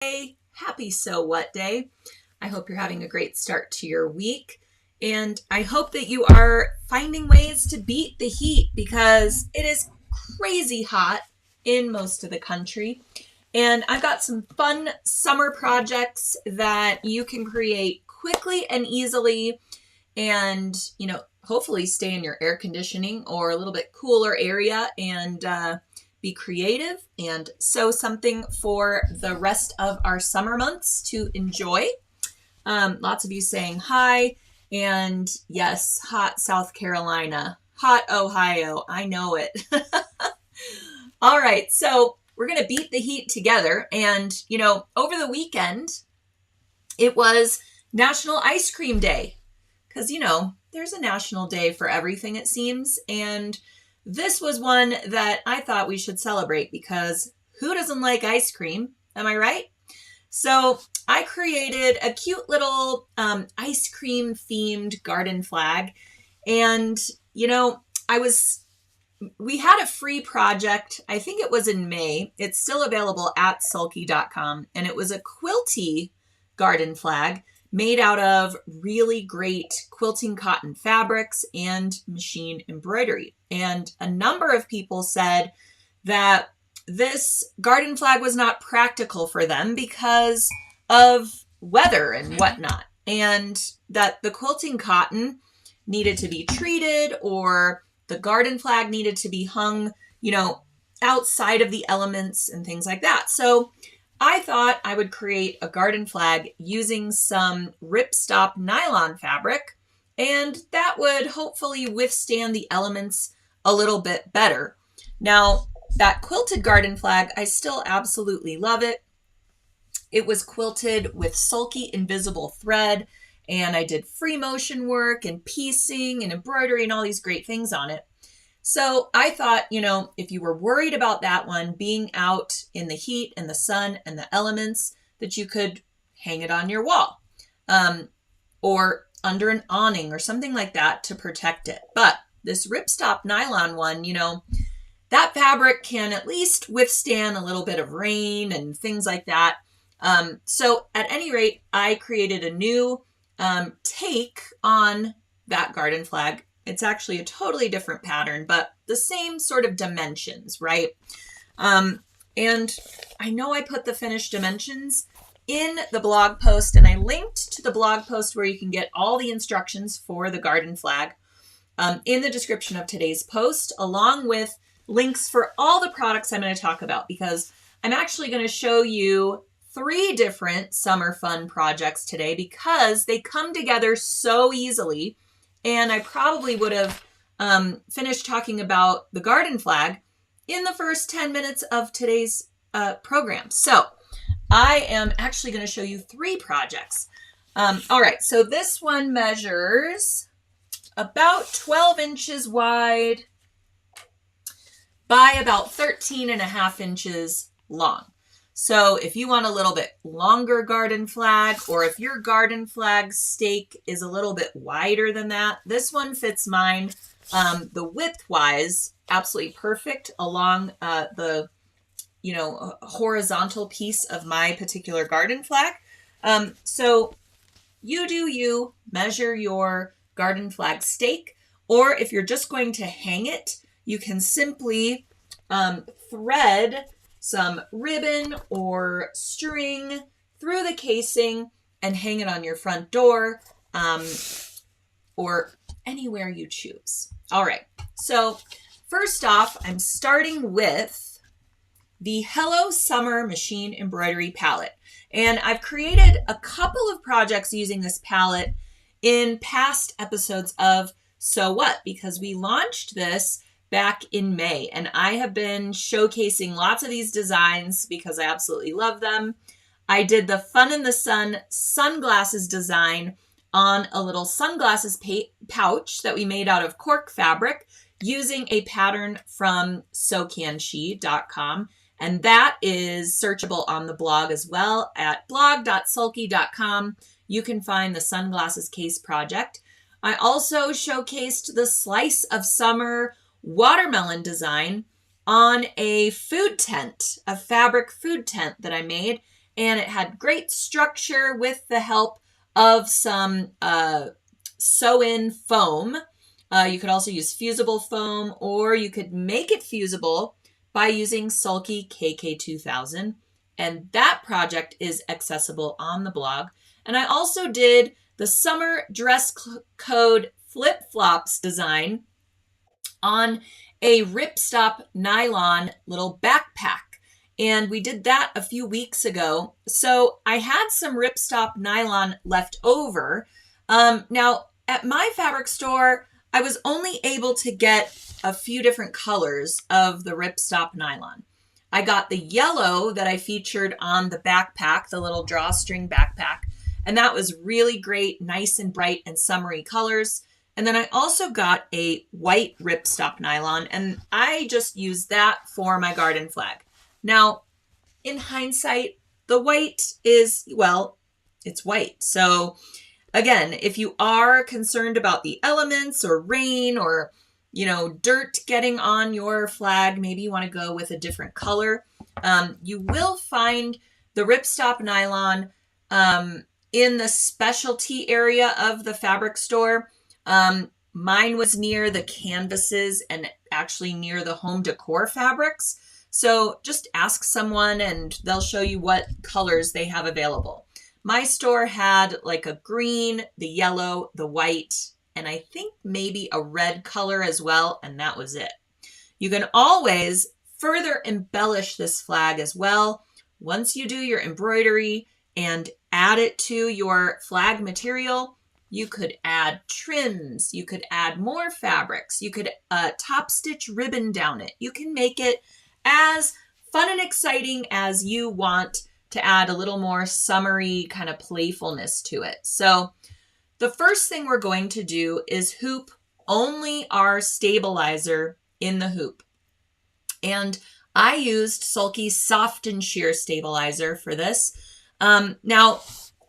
Hey, happy So What Day. I hope you're having a great start to your week. And I hope that you are finding ways to beat the heat because it is crazy hot in most of the country. And I've got some fun summer projects that you can create quickly and easily and, hopefully stay in your air conditioning or a little bit cooler area and be creative and sew something for the rest of our summer months to enjoy. Lots of you saying hi, and yes, hot South Carolina, hot Ohio, I know it. All right, so we're going to beat the heat together. And, over the weekend, it was National Ice Cream Day because, there's a national day for everything, it seems. And this was one that I thought we should celebrate because who doesn't like ice cream? Am I right? So I created a cute little ice cream themed garden flag. And, we had a free project. I think it was in May. It's still available at sulky.com. And it was a quilty garden flag made out of really great quilting cotton fabrics and machine embroidery. And a number of people said that this garden flag was not practical for them because of weather and whatnot, and that the quilting cotton needed to be treated or the garden flag needed to be hung, outside of the elements and things like that. So I thought I would create a garden flag using some ripstop nylon fabric, and that would hopefully withstand the elements a little bit better. Now, that quilted garden flag, I still absolutely love it. It was quilted with Sulky invisible thread, and I did free motion work and piecing and embroidery and all these great things on it. So I thought, if you were worried about that one being out in the heat and the sun and the elements, that you could hang it on your wall or under an awning or something like that to protect it. But this ripstop nylon one, that fabric can at least withstand a little bit of rain and things like that. So at any rate, I created a new take on that garden flag. It's actually a totally different pattern, but the same sort of dimensions, right? And I know I put the finished dimensions in the blog post, and I linked to the blog post where you can get all the instructions for the garden flag in the description of today's post, along with links for all the products I'm going to talk about, because I'm actually going to show you 3 different summer fun projects today because they come together so easily. And I probably would have finished talking about the garden flag in the first 10 minutes of today's program. So I am actually going to show you 3 projects. All right, so this one measures about 12 inches wide by about 13.5 inches long. So if you want a little bit longer garden flag, or if your garden flag stake is a little bit wider than that, this one fits mine. The width-wise, absolutely perfect along the horizontal piece of my particular garden flag. So you measure your garden flag stake, or if you're just going to hang it, you can simply thread some ribbon or string through the casing and hang it on your front door or anywhere you choose. All right, so first off, I'm starting with the Hello Summer Machine Embroidery Palette. And I've created a couple of projects using this palette in past episodes of So What, because we launched this back in May, and I have been showcasing lots of these designs because I absolutely love them. I did the Fun in the Sun sunglasses design on a little sunglasses pouch that we made out of cork fabric using a pattern from sewcanshe.com, and that is searchable on the blog as well at blog.sulky.com. You can find the sunglasses case project. I also showcased the Slice of Summer watermelon design on a food tent, a fabric food tent that I made. and it had great structure with the help of some sew-in foam. You could also use fusible foam, or you could make it fusible by using Sulky KK2000. And that project is accessible on the blog. And I also did the summer dress code flip-flops design on a ripstop nylon little backpack. And we did that a few weeks ago. So I had some ripstop nylon left over. Now, at my fabric store, I was only able to get a few different colors of the ripstop nylon. I got the yellow that I featured on the backpack, the little drawstring backpack, and that was really great, nice and bright and summery colors. And then I also got a white ripstop nylon, and I just used that for my garden flag. Now, in hindsight, the white is, well, it's white. So again, if you are concerned about the elements or rain or dirt getting on your flag, maybe you want to go with a different color. You will find the ripstop nylon in the specialty area of the fabric store. Mine was near the canvases and actually near the home decor fabrics. So just ask someone and they'll show you what colors they have available. My store had like a green, the yellow, the white, and I think maybe a red color as well, and that was it. You can always further embellish this flag as well. Once you do your embroidery and add it to your flag material, you could add trims, you could add more fabrics, you could top stitch ribbon down it. You can make it as fun and exciting as you want to add a little more summery kind of playfulness to it. So the first thing we're going to do is hoop only our stabilizer in the hoop. And I used Sulky's Soft and Sheer Stabilizer for this. Now,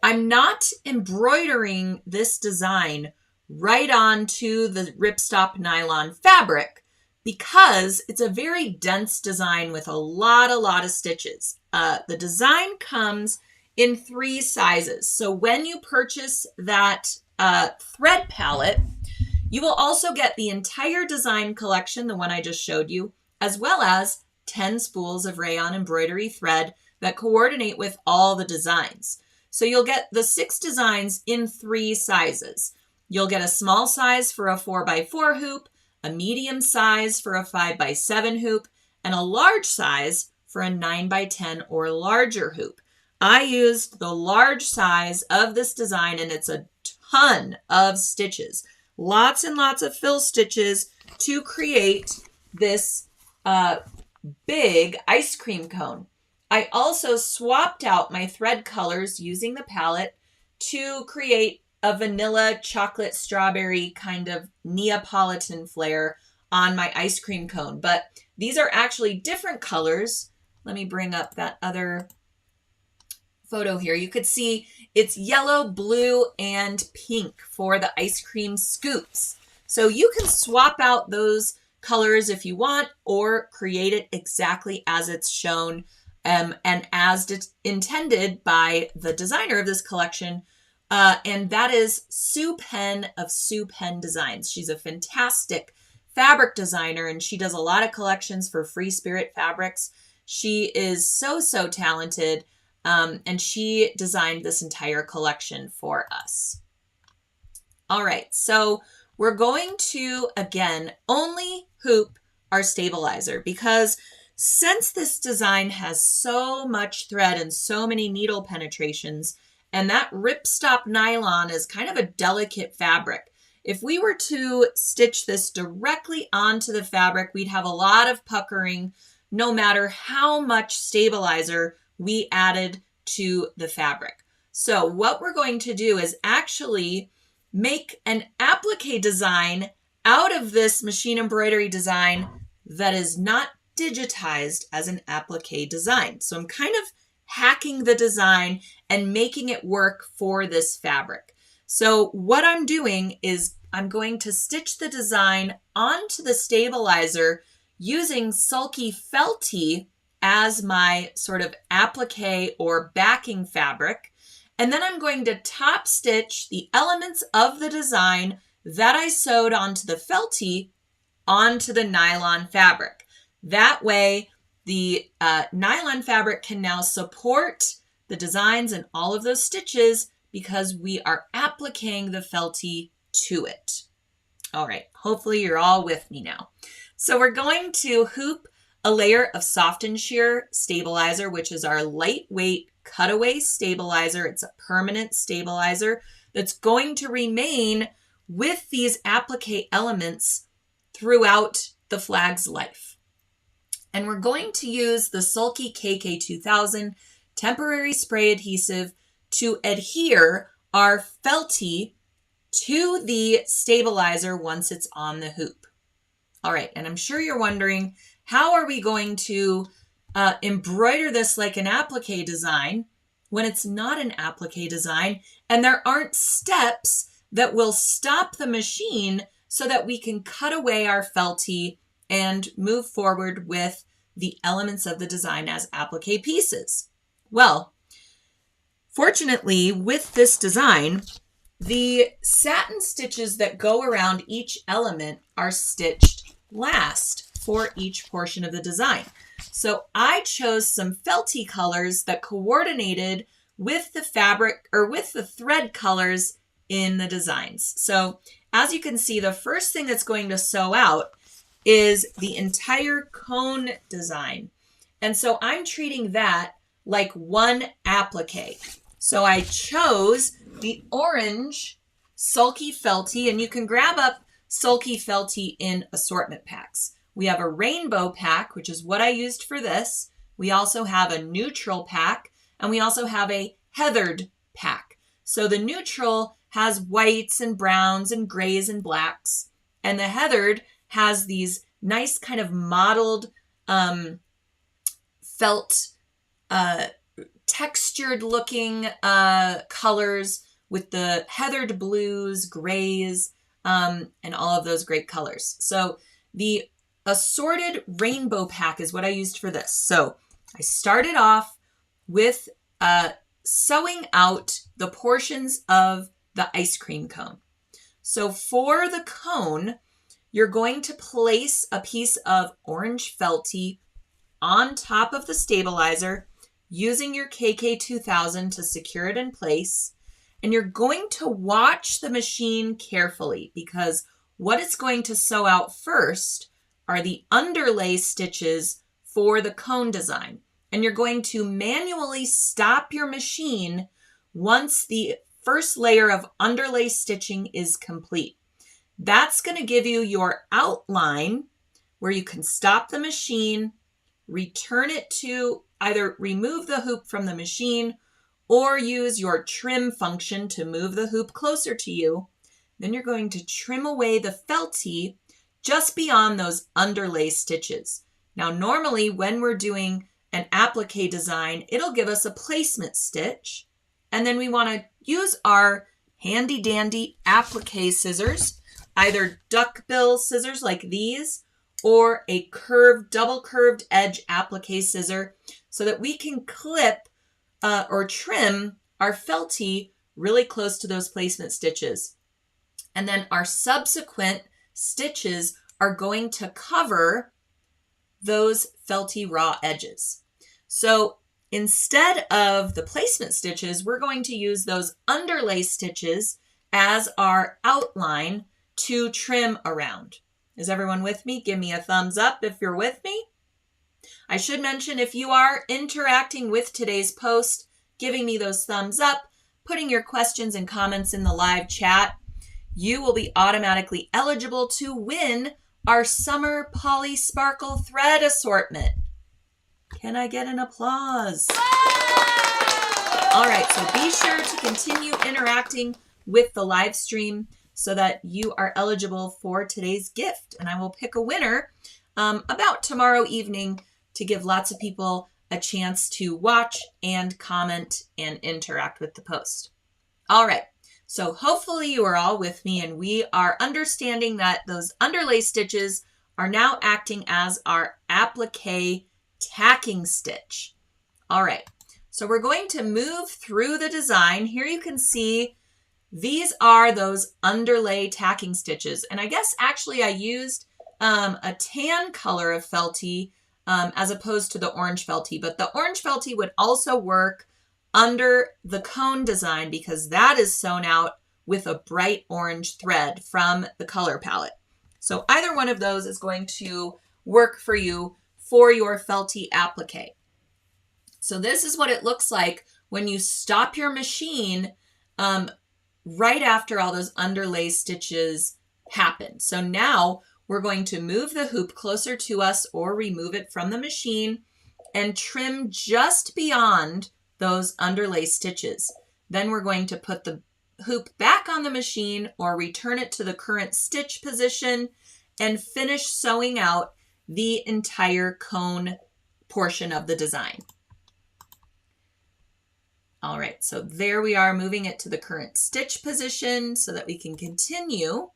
I'm not embroidering this design right onto the ripstop nylon fabric because it's a very dense design with a lot of stitches. The design comes in 3 sizes. So when you purchase that thread palette, you will also get the entire design collection, the one I just showed you, as well as 10 spools of rayon embroidery thread that coordinate with all the designs. So you'll get the 6 designs in 3 sizes. You'll get a small size for a 4x4 hoop, a medium size for a 5x7 hoop, and a large size for a 9x10 or larger hoop. I used the large size of this design, and it's a ton of stitches. Lots and lots of fill stitches to create this big ice cream cone. I also swapped out my thread colors using the palette to create a vanilla chocolate strawberry kind of Neapolitan flair on my ice cream cone. But these are actually different colors. Let me bring up that other photo here. You could see it's yellow, blue, and pink for the ice cream scoops. So you can swap out those colors if you want, or create it exactly as it's shown and as intended by the designer of this collection. And that is Sue Penn of Sue Penn Designs. She's a fantastic fabric designer, and she does a lot of collections for Free Spirit Fabrics. She is so talented, and she designed this entire collection for us. All right, so we're going to, again, only hoop our stabilizer because since this design has so much thread and so many needle penetrations, and that ripstop nylon is kind of a delicate fabric, if we were to stitch this directly onto the fabric, we'd have a lot of puckering no matter how much stabilizer we added to the fabric. So what we're going to do is actually make an applique design out of this machine embroidery design that is not digitized as an applique design. So I'm kind of hacking the design and making it work for this fabric. So what I'm doing is I'm going to stitch the design onto the stabilizer using Sulky Felty as my sort of applique or backing fabric. And then I'm going to top stitch the elements of the design that I sewed onto the felty onto the nylon fabric. That way, the nylon fabric can now support the designs and all of those stitches because we are appliquing the felty to it. All right, hopefully you're all with me now. So we're going to hoop a layer of soft and sheer stabilizer, which is our lightweight cutaway stabilizer. It's a permanent stabilizer that's going to remain with these applique elements throughout the flag's life. And we're going to use the Sulky KK2000 temporary spray adhesive to adhere our felty to the stabilizer once it's on the hoop. All right, and I'm sure you're wondering, how are we going to embroider this like an applique design when it's not an applique design and there aren't steps that will stop the machine so that we can cut away our felty and move forward with the elements of the design as applique pieces? Well, fortunately, with this design, the satin stitches that go around each element are stitched last for each portion of the design. So I chose some felty colors that coordinated with the fabric or with the thread colors in the designs. So as you can see, the first thing that's going to sew out is the entire cone design. And so I'm treating that like one applique. So I chose the orange Sulky felty, and you can grab up Sulky felty in assortment packs. We have a rainbow pack, which is what I used for this. We also have a neutral pack, and we also have a heathered pack. So the neutral has whites and browns and grays and blacks, and the heathered has these nice kind of mottled felt textured looking colors with the heathered blues, grays, and all of those great colors. So the assorted rainbow pack is what I used for this. So I started off with sewing out the portions of the ice cream cone. So for the cone, you're going to place a piece of orange felty on top of the stabilizer using your KK2000 to secure it in place. And you're going to watch the machine carefully because what it's going to sew out first are the underlay stitches for the cone design. And you're going to manually stop your machine once the first layer of underlay stitching is complete. That's going to give you your outline where you can stop the machine, return it to either remove the hoop from the machine or use your trim function to move the hoop closer to you. Then you're going to trim away the felty just beyond those underlay stitches. Now, normally when we're doing an applique design, it'll give us a placement stitch. And then we want to use our handy dandy applique scissors, either duckbill scissors like these or a curved, double curved edge applique scissor so that we can clip or trim our felty really close to those placement stitches. And then our subsequent stitches are going to cover those felty raw edges. So instead of the placement stitches, we're going to use those underlay stitches as our outline to trim around. Is everyone with me? Give me a thumbs up if you're with me. I should mention, if you are interacting with today's post, giving me those thumbs up, putting your questions and comments in the live chat, you will be automatically eligible to win our Summer Poly Sparkle Thread Assortment. Can I get an applause? All right, so be sure to continue interacting with the live stream so that you are eligible for today's gift. And I will pick a winner about tomorrow evening to give lots of people a chance to watch and comment and interact with the post. All right, so hopefully you are all with me and we are understanding that those underlay stitches are now acting as our applique tacking stitch. All right, so we're going to move through the design. Here you can see these are those underlay tacking stitches. And I guess actually I used a tan color of felty as opposed to the orange felty, but the orange felty would also work under the cone design because that is sewn out with a bright orange thread from the color palette. So either one of those is going to work for you for your felty applique. So this is what it looks like when you stop your machine right after all those underlay stitches happen. So now we're going to move the hoop closer to us or remove it from the machine and trim just beyond those underlay stitches. Then we're going to put the hoop back on the machine or return it to the current stitch position and finish sewing out the entire cone portion of the design. All right, so there we are, moving it to the current stitch position so that we can continue.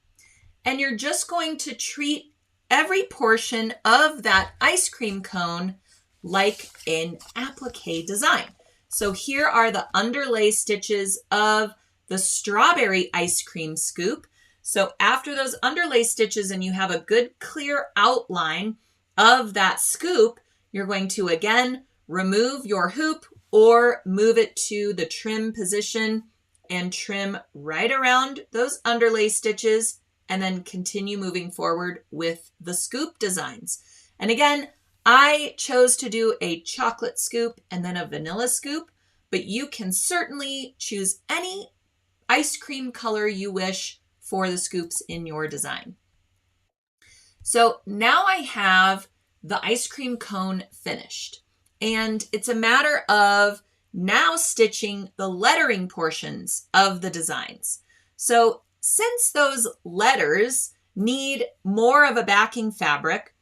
And you're just going to treat every portion of that ice cream cone like an applique design. So here are the underlay stitches of the strawberry ice cream scoop. So after those underlay stitches and you have a good clear outline of that scoop, you're going to again remove your hoop or move it to the trim position and trim right around those underlay stitches and then continue moving forward with the scoop designs. And again, I chose to do a chocolate scoop and then a vanilla scoop, but you can certainly choose any ice cream color you wish for the scoops in your design. So now I have the ice cream cone finished. And it's a matter of now stitching the lettering portions of the designs. So since those letters need more of a backing fabric,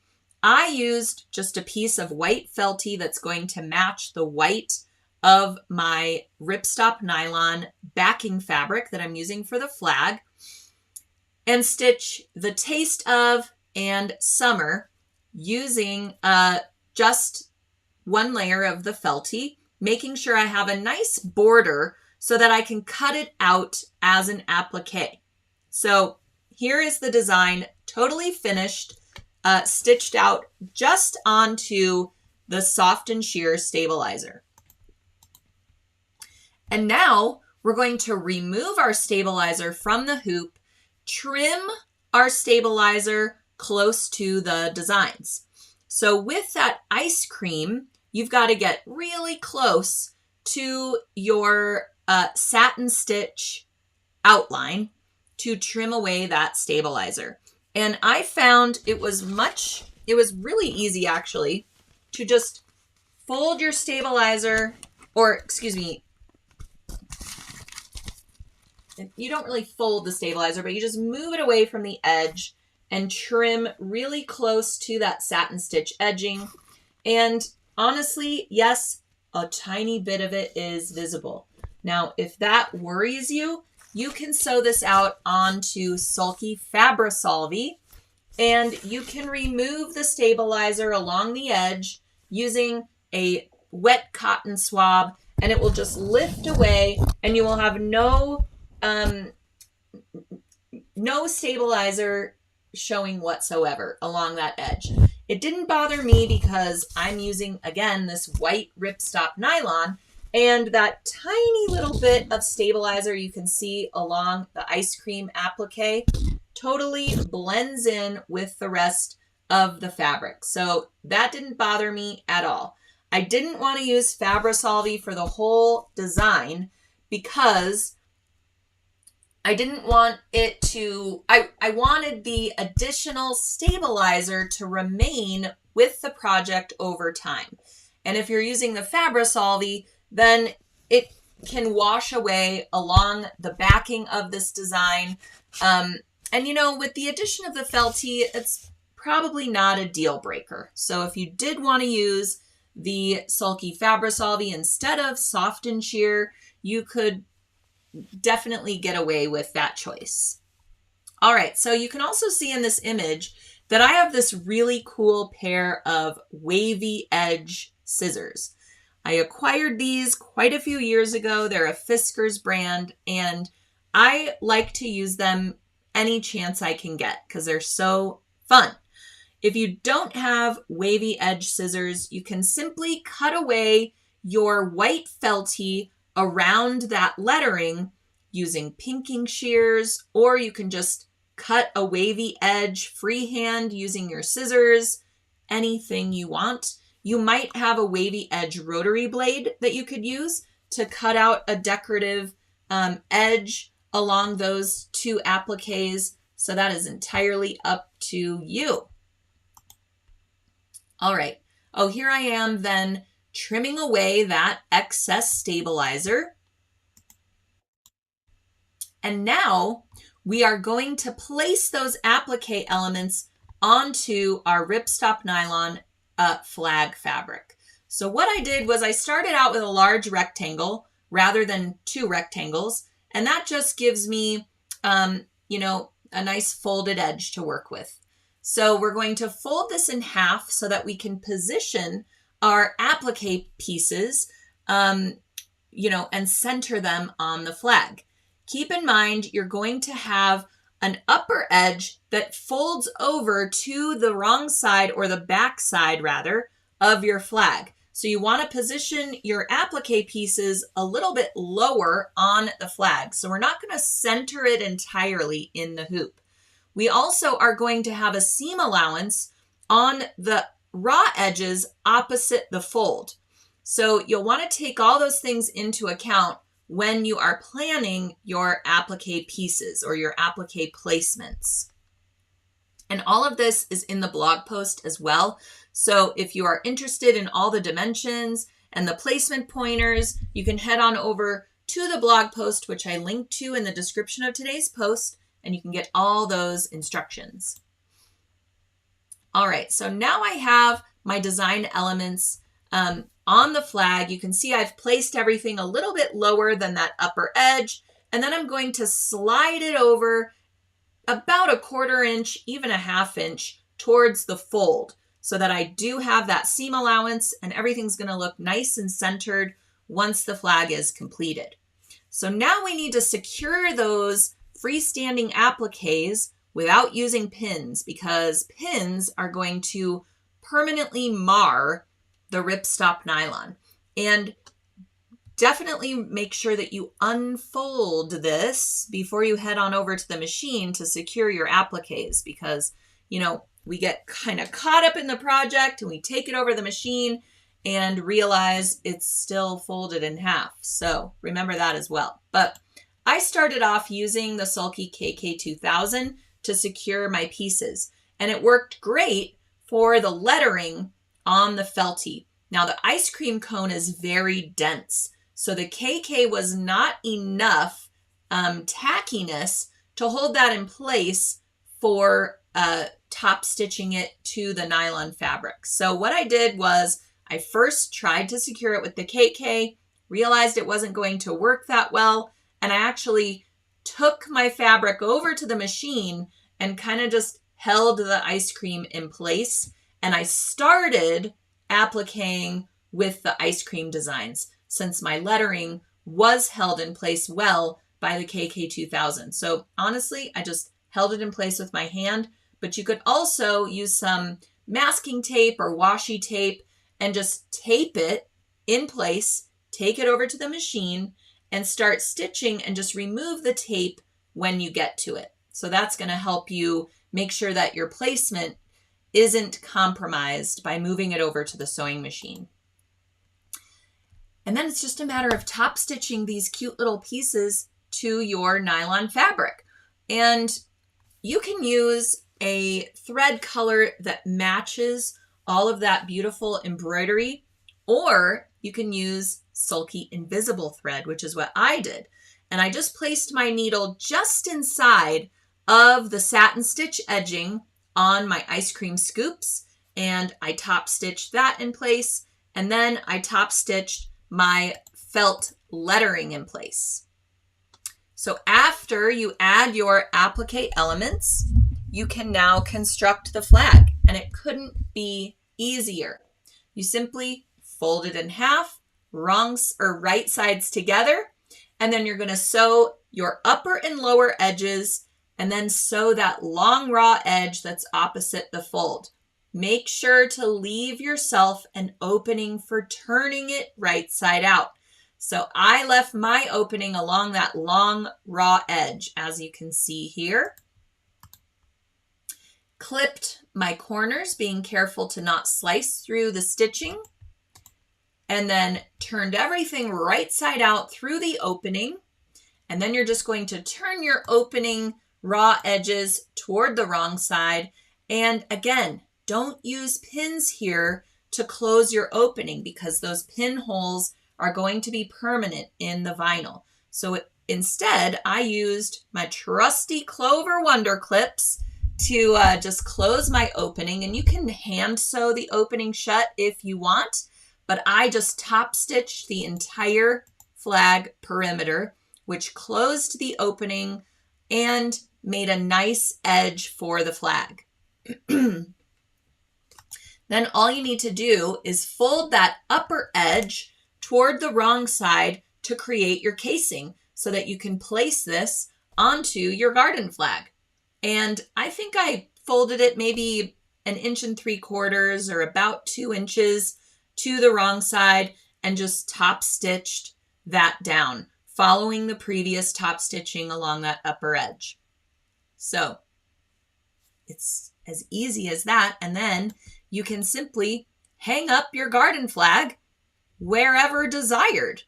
I used just a piece of white felty that's going to match the white of my ripstop nylon backing fabric that I'm using for the flag, and stitch the Taste of and Summer using just one layer of the felty, making sure I have a nice border so that I can cut it out as an applique. So here is the design, totally finished, stitched out just onto the soft and sheer stabilizer. And now we're going to remove our stabilizer from the hoop, trim our stabilizer close to the designs. So with that ice cream, you've got to get really close to your satin stitch outline to trim away that stabilizer. And I found it was really easy actually to just fold your stabilizer, or excuse me, you don't really fold the stabilizer, but you just move it away from the edge and trim really close to that satin stitch edging. And honestly, yes, a tiny bit of it is visible. Now, if that worries you, you can sew this out onto Sulky Fabri-Solvi, and you can remove the stabilizer along the edge using a wet cotton swab, and it will just lift away, and you will have no stabilizer showing whatsoever along that edge. It didn't bother me because I'm using, again, this white ripstop nylon, and that tiny little bit of stabilizer you can see along the ice cream applique totally blends in with the rest of the fabric. So that didn't bother me at all. I didn't want to use Fabri-Solvi for the whole design because I didn't want it to, I wanted the additional stabilizer to remain with the project over time. And if you're using the Fabri-Solvi, then it can wash away along the backing of this design. And you know, with the addition of the felty, it's probably not a deal breaker. So if you did want to use the Sulky Fabri-Solvi instead of soft and sheer, you could definitely get away with that choice. All right, so you can also see in this image that I have this really cool pair of wavy edge scissors. I acquired these quite a few years ago. They're a Fiskars brand, and I like to use them any chance I can get because they're so fun. If you don't have wavy edge scissors, you can simply cut away your white felty around that lettering using pinking shears, or you can just cut a wavy edge freehand using your scissors, anything you want. You might have a wavy edge rotary blade that you could use to cut out a decorative edge along those two appliques. So that is entirely up to you. All right. Oh, here I am then trimming away that excess stabilizer. And now we are going to place those applique elements onto our ripstop nylon flag fabric. So what I did was I started out with a large rectangle rather than two rectangles, and that just gives me, a nice folded edge to work with. So we're going to fold this in half so that we can position our applique pieces, and center them on the flag. Keep in mind, you're going to have an upper edge that folds over to the wrong side, or the back side rather, of your flag. So you want to position your applique pieces a little bit lower on the flag. So we're not going to center it entirely in the hoop. We also are going to have a seam allowance on the raw edges opposite the fold. So you'll want to take all those things into account when you are planning your applique pieces or your applique placements. And all of this is in the blog post as well. So if you are interested in all the dimensions and the placement pointers, you can head on over to the blog post, which I linked to in the description of today's post, and you can get all those instructions. All right, so now I have my design elements on the flag. You can see I've placed everything a little bit lower than that upper edge, and then I'm going to slide it over about 1/4 inch, even 1/2 inch towards the fold, so that I do have that seam allowance and everything's going to look nice and centered once the flag is completed. So now we need to secure those freestanding appliques without using pins, because pins are going to permanently mar the ripstop nylon. And definitely make sure that you unfold this before you head on over to the machine to secure your appliques, because, we get kind of caught up in the project and we take it over the machine and realize it's still folded in half. So remember that as well. But I started off using the Sulky KK2000 to secure my pieces, and it worked great for the lettering on the felty. Now the ice cream cone is very dense, so the KK was not enough tackiness to hold that in place for top stitching it to the nylon fabric. So what I did was I first tried to secure it with the KK, realized it wasn't going to work that well, and I actually took my fabric over to the machine and kind of just held the ice cream in place. And I started appliquing with the ice cream designs, since my lettering was held in place well by the KK2000. So honestly, I just held it in place with my hand, but you could also use some masking tape or washi tape and just tape it in place, take it over to the machine and start stitching, and just remove the tape when you get to it. So that's going to help you make sure that your placement isn't compromised by moving it over to the sewing machine. And then it's just a matter of top stitching these cute little pieces to your nylon fabric. And you can use a thread color that matches all of that beautiful embroidery, or you can use Sulky invisible thread, which is what I did. And I just placed my needle just inside of the satin stitch edging on my ice cream scoops, and I top stitched that in place, and then I top stitched my felt lettering in place. So after you add your applique elements, you can now construct the flag, and it couldn't be easier. You simply fold it in half, right sides together, and then you're going to sew your upper and lower edges, and then sew that long raw edge that's opposite the fold. Make sure to leave yourself an opening for turning it right side out. So I left my opening along that long raw edge, as you can see here. Clipped my corners, being careful to not slice through the stitching, and then turned everything right side out through the opening. And then you're just going to turn your opening raw edges toward the wrong side. And again, don't use pins here to close your opening, because those pinholes are going to be permanent in the vinyl. So instead, I used my trusty Clover Wonder Clips to just close my opening, and you can hand sew the opening shut if you want, but I just top stitched the entire flag perimeter, which closed the opening and made a nice edge for the flag. Then all you need to do is fold that upper edge toward the wrong side to create your casing so that you can place this onto your garden flag. And I think I folded it maybe 1 3/4 or about 2 inches to the wrong side and just top stitched that down, following the previous top stitching along that upper edge. So it's as easy as that. And then you can simply hang up your garden flag wherever desired.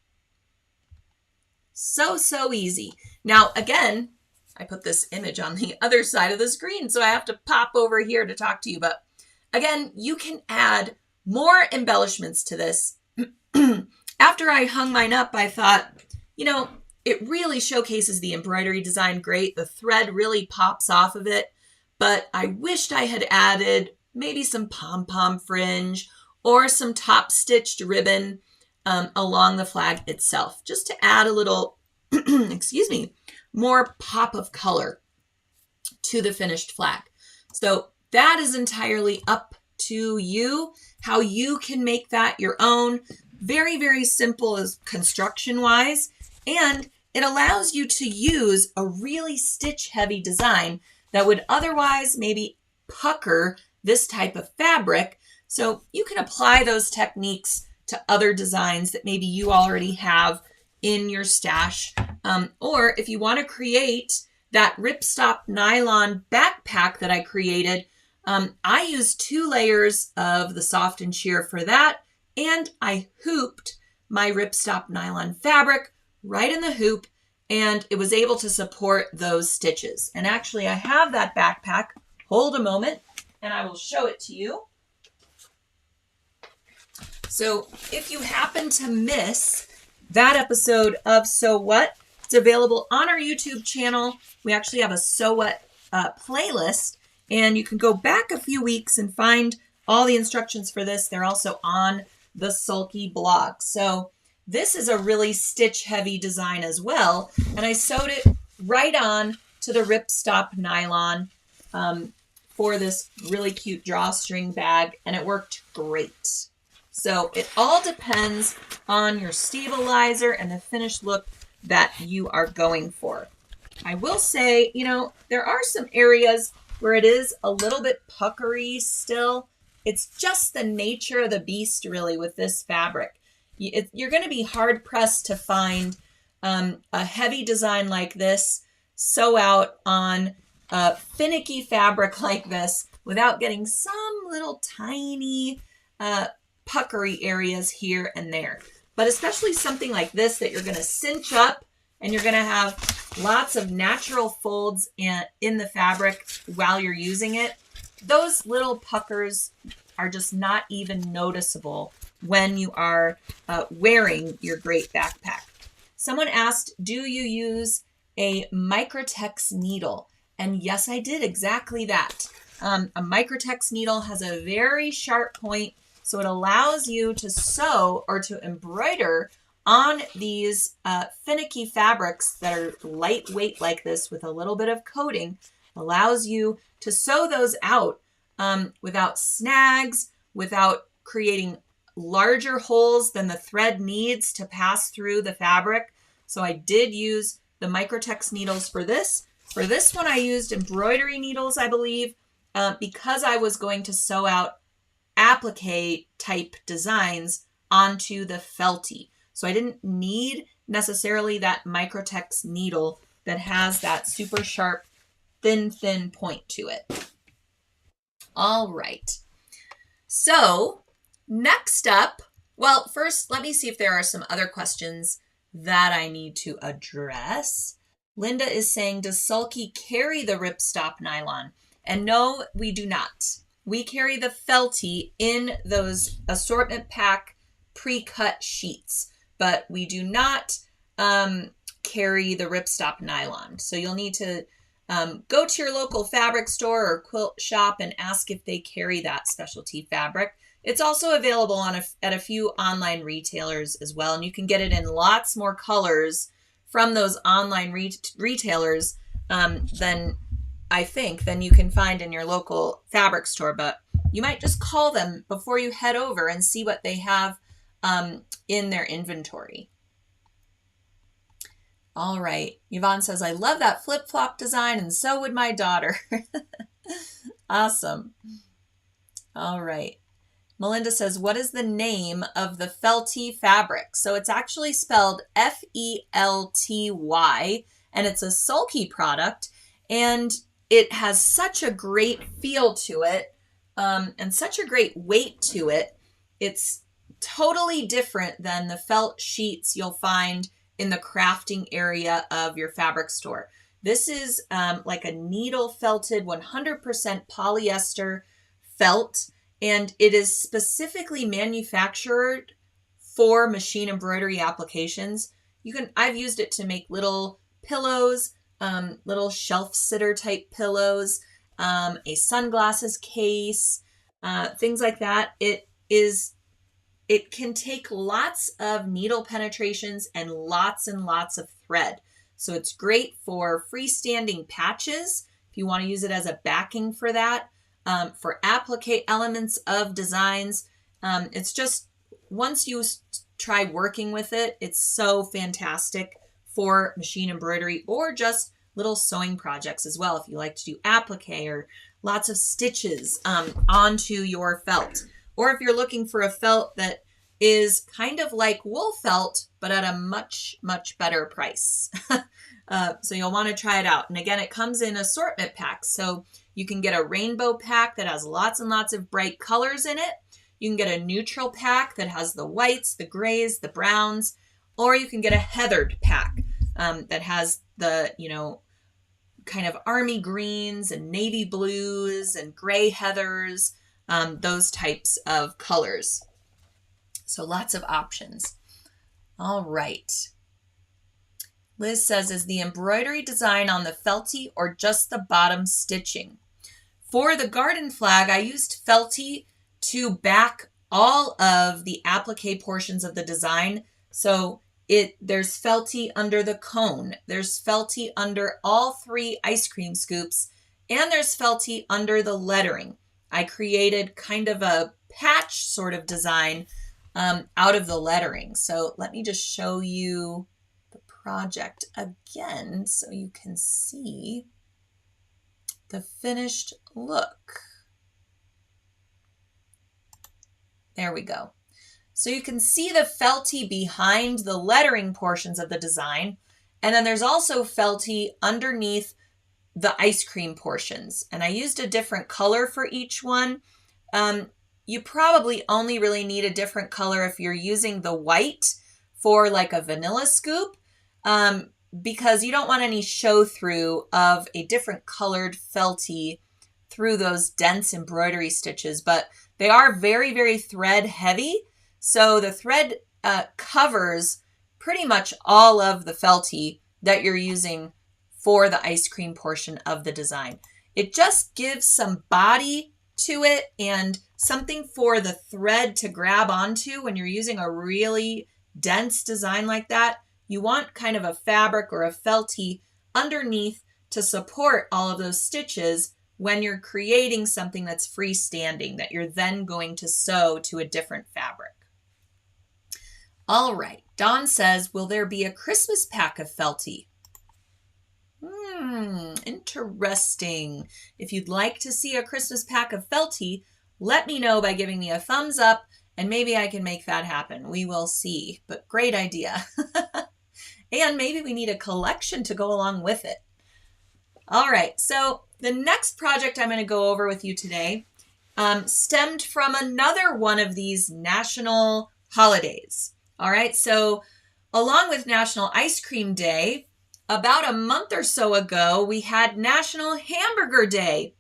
So easy. Now, again, I put this image on the other side of the screen, so I have to pop over here to talk to you. But again, you can add more embellishments to this. After I hung mine up, I thought, it really showcases the embroidery design great. The thread really pops off of it, but I wished I had added maybe some pom-pom fringe or some top stitched ribbon along the flag itself, just to add a little, more pop of color to the finished flag. So that is entirely up to you, how you can make that your own. Very, very simple as construction-wise, and it allows you to use a really stitch-heavy design that would otherwise maybe pucker this type of fabric. So you can apply those techniques to other designs that maybe you already have in your stash. Or if you want to create that ripstop nylon backpack that I created, I used 2 layers of the soft and sheer for that, and I hooped my ripstop nylon fabric right in the hoop, and it was able to support those stitches. And actually, I have that backpack. Hold a moment, and I will show it to you. So if you happen to miss that episode of So What, it's available on our YouTube channel. We actually have a So What playlist, and you can go back a few weeks and find all the instructions for this. They're also on the Sulky blog. So this is a really stitch-heavy design as well, and I sewed it right on to the ripstop nylon for this really cute drawstring bag, and it worked great. So it all depends on your stabilizer and the finished look that you are going for. I will say, there are some areas where it is a little bit puckery still. It's just the nature of the beast, really, with this fabric. You're going to be hard-pressed to find a heavy design like this sew out on a finicky fabric like this without getting some little tiny puckery areas here and there. But especially something like this that you're going to cinch up, and you're going to have lots of natural folds in the fabric while you're using it. Those little puckers are just not even noticeable when you are wearing your great backpack. Someone asked, do you use a Microtex needle? And yes, I did exactly that. A Microtex needle has a very sharp point, so it allows you to sew or to embroider on these finicky fabrics that are lightweight like this with a little bit of coating Allows you to sew those out without snags, without creating larger holes than the thread needs to pass through the fabric. So I did use the Microtex needles for this. For this one, I used embroidery needles, I believe, because I was going to sew out applique type designs onto the felty. So I didn't need necessarily that Microtex needle that has that super sharp, thin point to it. All right. So next up, well, first, let me see if there are some other questions that I need to address. Linda is saying, does Sulky carry the ripstop nylon? And no, we do not. We carry the felty in those assortment pack pre-cut sheets, but we do not carry the ripstop nylon. So you'll need to go to your local fabric store or quilt shop and ask if they carry that specialty fabric. It's also available at a few online retailers as well, and you can get it in lots more colors from those online retailers than you can find in your local fabric store. But you might just call them before you head over and see what they have in their inventory. All right. Yvonne says, I love that flip-flop design, and so would my daughter. Awesome. All right. Melinda says, what is the name of the felty fabric? So it's actually spelled Felty, and it's a Sulky product, and it has such a great feel to it and such a great weight to it. It's totally different than the felt sheets you'll find in the crafting area of your fabric store. This is like a needle felted 100% polyester felt, and it is specifically manufactured for machine embroidery applications. I've used it to make little pillows, little shelf sitter type pillows, a sunglasses case, things like that. It can take lots of needle penetrations and lots of thread. So it's great for freestanding patches if you want to use it as a backing for that, for applique elements of designs. It's just, once you try working with it, it's so fantastic for machine embroidery or just little sewing projects as well. If you like to do applique or lots of stitches onto your felt. Or if you're looking for a felt that is kind of like wool felt, but at a much better price. So you'll want to try it out. And again, it comes in assortment packs. So you can get a rainbow pack that has lots and lots of bright colors in it. You can get a neutral pack that has the whites, the grays, the browns, or you can get a heathered pack that has the, kind of army greens and navy blues and gray heathers, those types of colors. So lots of options. All right. Liz says, is the embroidery design on the felty or just the bottom stitching? For the garden flag, I used felty to back all of the applique portions of the design. So there's felty under the cone, there's felty under all 3 ice cream scoops, and there's felty under the lettering. I created kind of a patch sort of design out of the lettering. So let me just show you the project again so you can see the finished look. There we go. So you can see the felty behind the lettering portions of the design. And then there's also felty underneath the ice cream portions. And I used a different color for each one. You probably only really need a different color if you're using the white for like a vanilla scoop, because you don't want any show through of a different colored felty through those dense embroidery stitches. But they are very thread heavy. So the thread covers pretty much all of the felty that you're using for the ice cream portion of the design. It just gives some body to it and something for the thread to grab onto when you're using a really dense design like that. You want kind of a fabric or a felty underneath to support all of those stitches when you're creating something that's freestanding that you're then going to sew to a different fabric. All right, Dawn says, will there be a Christmas pack of Felty? Interesting. If you'd like to see a Christmas pack of Felty, let me know by giving me a thumbs up and maybe I can make that happen. We will see, but great idea. And maybe we need a collection to go along with it. All right, so the next project I'm going to go over with you today stemmed from another one of these national holidays. All right, so along with National Ice Cream Day, about a month or so ago, we had National Hamburger Day.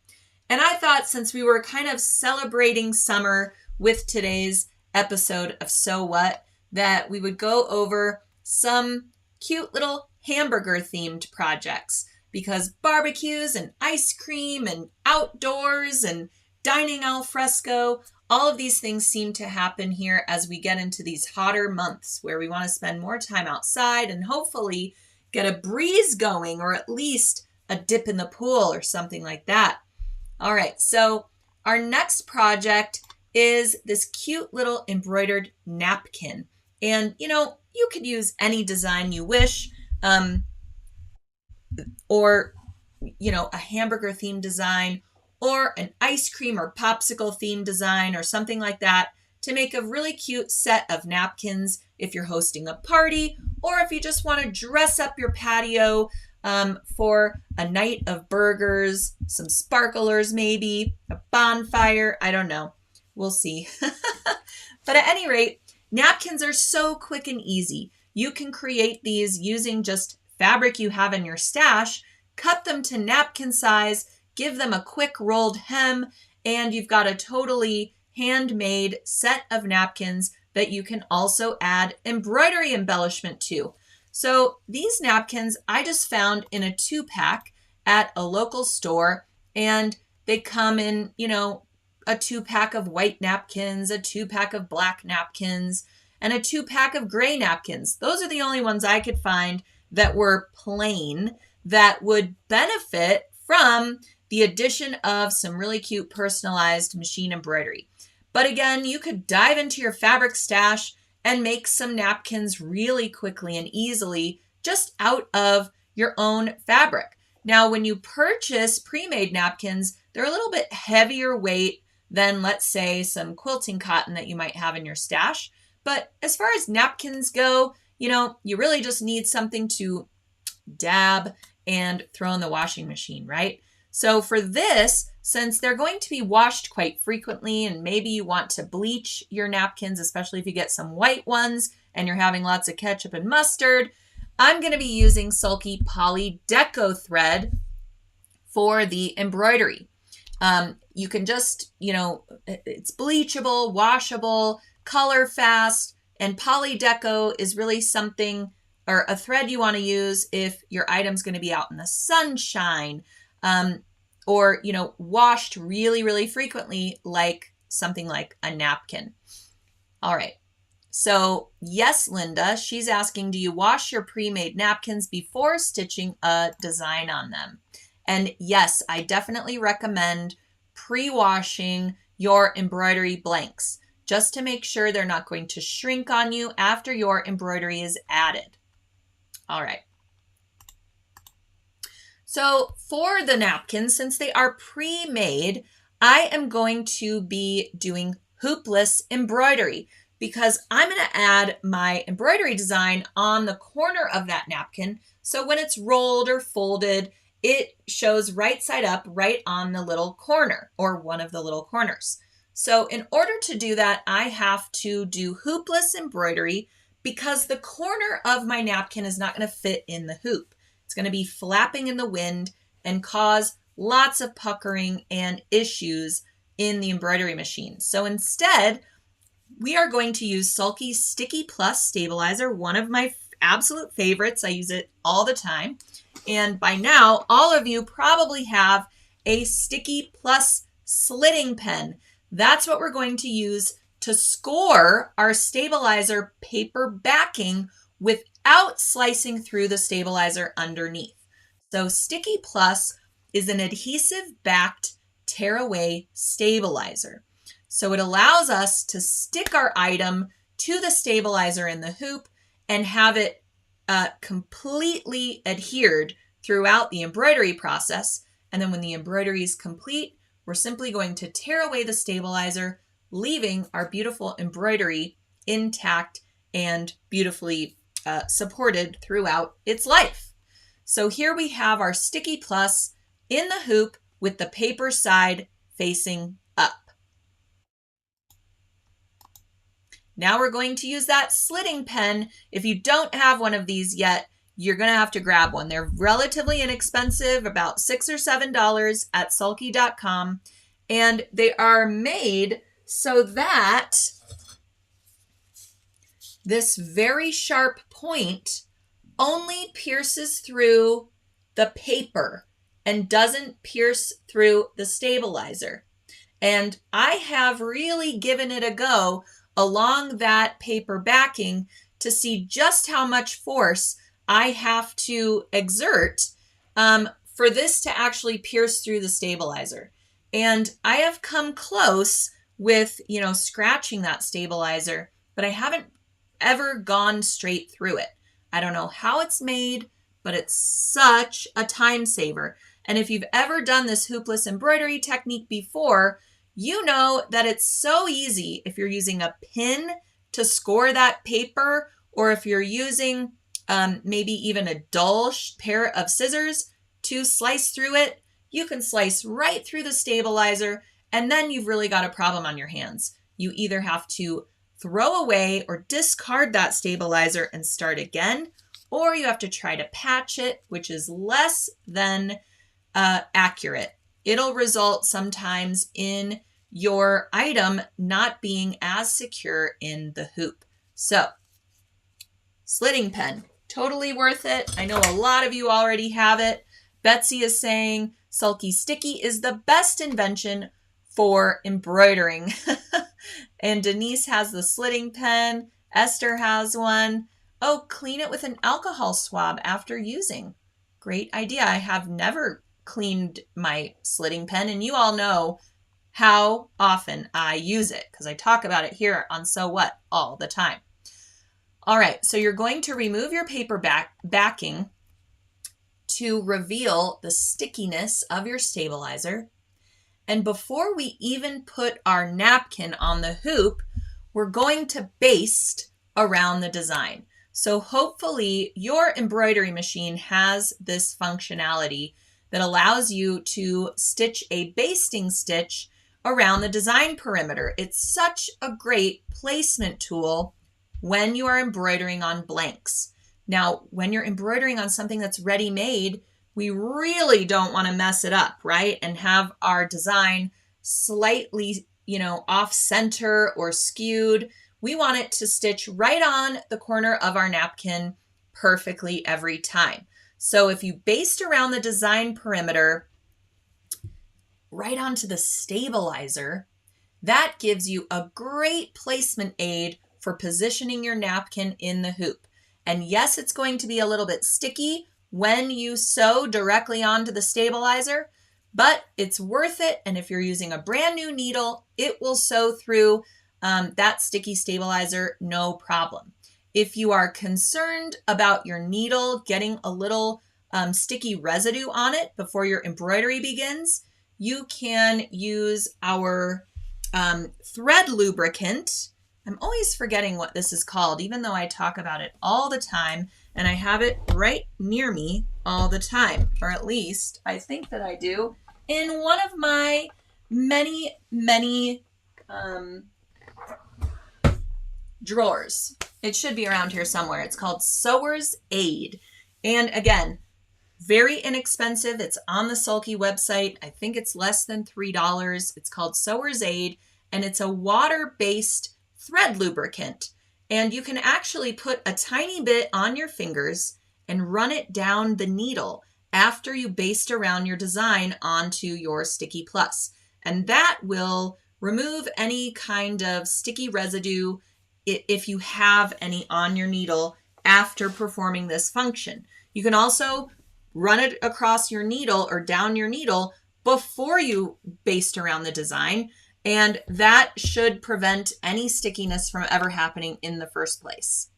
And I thought since we were kind of celebrating summer with today's episode of So What, that we would go over some cute little hamburger themed projects, because barbecues and ice cream and outdoors and dining al fresco, all of these things seem to happen here as we get into these hotter months where we want to spend more time outside and hopefully get a breeze going, or at least a dip in the pool or something like that. All right, so our next project is this cute little embroidered napkin. And, you could use any design you wish, or, a hamburger themed design, or an ice cream or popsicle themed design or something like that to make a really cute set of napkins if you're hosting a party, or if you just want to dress up your patio for a night of burgers, some sparklers maybe, a bonfire, I don't know. We'll see. But at any rate, napkins are so quick and easy. You can create these using just fabric you have in your stash, cut them to napkin size, give them a quick rolled hem, and you've got a totally handmade set of napkins that you can also add embroidery embellishment to. So these napkins I just found in a 2-pack at a local store, and they come in, a 2-pack of white napkins, a 2-pack of black napkins, and a 2-pack of gray napkins. Those are the only ones I could find that were plain that would benefit from the addition of some really cute personalized machine embroidery. But again, you could dive into your fabric stash and make some napkins really quickly and easily just out of your own fabric. Now, when you purchase pre-made napkins, they're a little bit heavier weight than, let's say, some quilting cotton that you might have in your stash. But as far as napkins go, you really just need something to dab and throw in the washing machine, right? So for this, since they're going to be washed quite frequently, and maybe you want to bleach your napkins, especially if you get some white ones and you're having lots of ketchup and mustard, I'm going to be using Sulky Poly Deco thread for the embroidery. You can just, it's bleachable, washable, color fast, and Poly Deco is really something, or a thread you want to use if your item's going to be out in the sunshine, or, washed really, really frequently, like something like a napkin. All right. So yes, Linda, she's asking, do you wash your pre-made napkins before stitching a design on them? And yes, I definitely recommend pre-washing your embroidery blanks, just to make sure they're not going to shrink on you after your embroidery is added. All right. So for the napkins, since they are pre-made, I am going to be doing hoopless embroidery, because I'm going to add my embroidery design on the corner of that napkin. So when it's rolled or folded, it shows right side up right on the little corner, or one of the little corners. So in order to do that, I have to do hoopless embroidery, because the corner of my napkin is not going to fit in the hoop. It's going to be flapping in the wind and cause lots of puckering and issues in the embroidery machine. So instead, we are going to use Sulky Sticky Plus Stabilizer, one of my absolute favorites. I use it all the time. And by now, all of you probably have a Sticky Plus slitting pen. That's what we're going to use to score our stabilizer paper backing without slicing through the stabilizer underneath. So Sticky Plus is an adhesive-backed tearaway stabilizer. So it allows us to stick our item to the stabilizer in the hoop and have it completely adhered throughout the embroidery process. And then when the embroidery is complete, we're simply going to tear away the stabilizer, leaving our beautiful embroidery intact and beautifully supported throughout its life. So here we have our Sticky Plus in the hoop with the paper side facing up. Now we're going to use that slitting pen. If you don't have one of these yet, you're going to have to grab one. They're relatively inexpensive, about $6 or $7 at Sulky.com. And they are made so that this very sharp point only pierces through the paper and doesn't pierce through the stabilizer. And I have really given it a go along that paper backing to see just how much force I have to exert for this to actually pierce through the stabilizer. And I have come close with, scratching that stabilizer, but I haven't ever gone straight through it. I don't know how it's made, but it's such a time saver. And if you've ever done this hoopless embroidery technique before, you know that it's so easy if you're using a pin to score that paper, or if you're using maybe even a dull pair of scissors to slice through it. You can slice right through the stabilizer, and then you've really got a problem on your hands. You either have to throw away or discard that stabilizer and start again, or you have to try to patch it, which is less than accurate. It'll result sometimes in your item not being as secure in the hoop. So, slitting pen, totally worth it. I know a lot of you already have it. Betsy is saying Sulky Sticky is the best invention for embroidering. And Denise has the slitting pen. Esther has one. Oh, clean it with an alcohol swab after using. Great idea. I have never cleaned my slitting pen, and you all know how often I use it because I talk about it here on So What all the time. All right, so you're going to remove your paper backing to reveal the stickiness of your stabilizer. And before we even put our napkin on the hoop, we're going to baste around the design. So hopefully your embroidery machine has this functionality that allows you to stitch a basting stitch around the design perimeter. It's such a great placement tool when you are embroidering on blanks. Now, when you're embroidering on something that's ready-made, we really don't want to mess it up, right? And have our design slightly, off center or skewed. We want it to stitch right on the corner of our napkin perfectly every time. So if you baste around the design perimeter right onto the stabilizer, that gives you a great placement aid for positioning your napkin in the hoop. And yes, it's going to be a little bit sticky when you sew directly onto the stabilizer, but it's worth it. And if you're using a brand new needle, it will sew through that sticky stabilizer, no problem. If you are concerned about your needle getting a little sticky residue on it before your embroidery begins, you can use our thread lubricant. I'm always forgetting what this is called, even though I talk about it all the time, and I have it right near me all the time, or at least I think that I do, in one of my many, many drawers. It should be around here somewhere. It's called Sewer's Aid. And again, very inexpensive. It's on the Sulky website. I think it's less than $3. It's called Sewer's Aid, and it's a water-based thread lubricant. And you can actually put a tiny bit on your fingers and run it down the needle after you baste around your design onto your Sticky Plus. And that will remove any kind of sticky residue if you have any on your needle after performing this function. You can also run it across your needle or down your needle before you baste around the design. And that should prevent any stickiness from ever happening in the first place.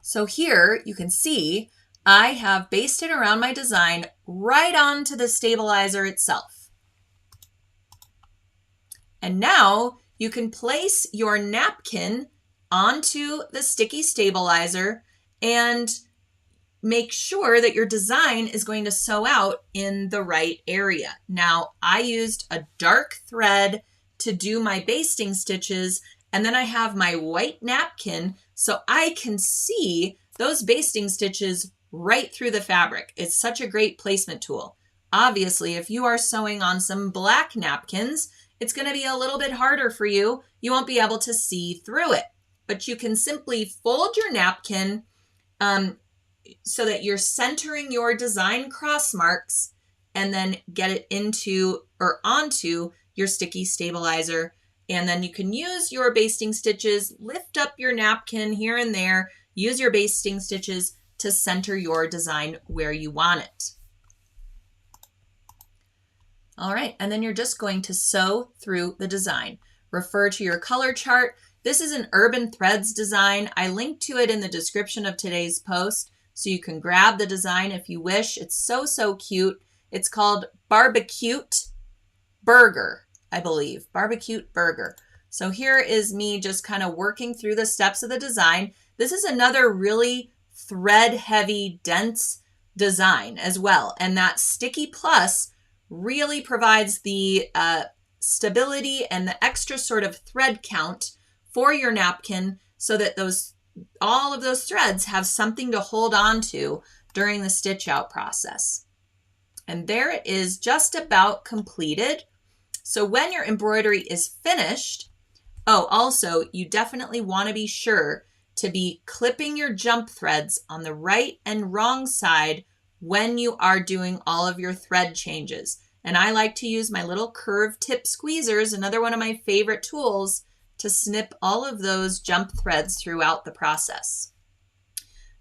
So here you can see I have basted around my design right onto the stabilizer itself. And now you can place your napkin onto the sticky stabilizer and make sure that your design is going to sew out in the right area. Now, I used a dark thread to do my basting stitches, and then I have my white napkin so I can see those basting stitches right through the fabric. It's such a great placement tool. Obviously, if you are sewing on some black napkins, it's going to be a little bit harder for you. You won't be able to see through it, but you can simply fold your napkin so that you're centering your design cross marks and then get it into or onto your sticky stabilizer. And then you can use your basting stitches, lift up your napkin here and there, use your basting stitches to center your design where you want it. All right, and then you're just going to sew through the design. Refer to your color chart. This is an Urban Threads design. I linked to it in the description of today's post, so you can grab the design if you wish. It's so cute. It's called BBQs Burger, I believe. BBQs Burger. So here is me just kind of working through the steps of the design. This is another really thread-heavy, dense design as well. And that Sticky Plus really provides the stability and the extra sort of thread count for your napkin so that all of those threads have something to hold on to during the stitch out process. And there it is, just about completed. So when your embroidery is finished, also you definitely want to be sure to be clipping your jump threads on the right and wrong side when you are doing all of your thread changes. And I like to use my little curved tip squeezers, another one of my favorite tools, to snip all of those jump threads throughout the process.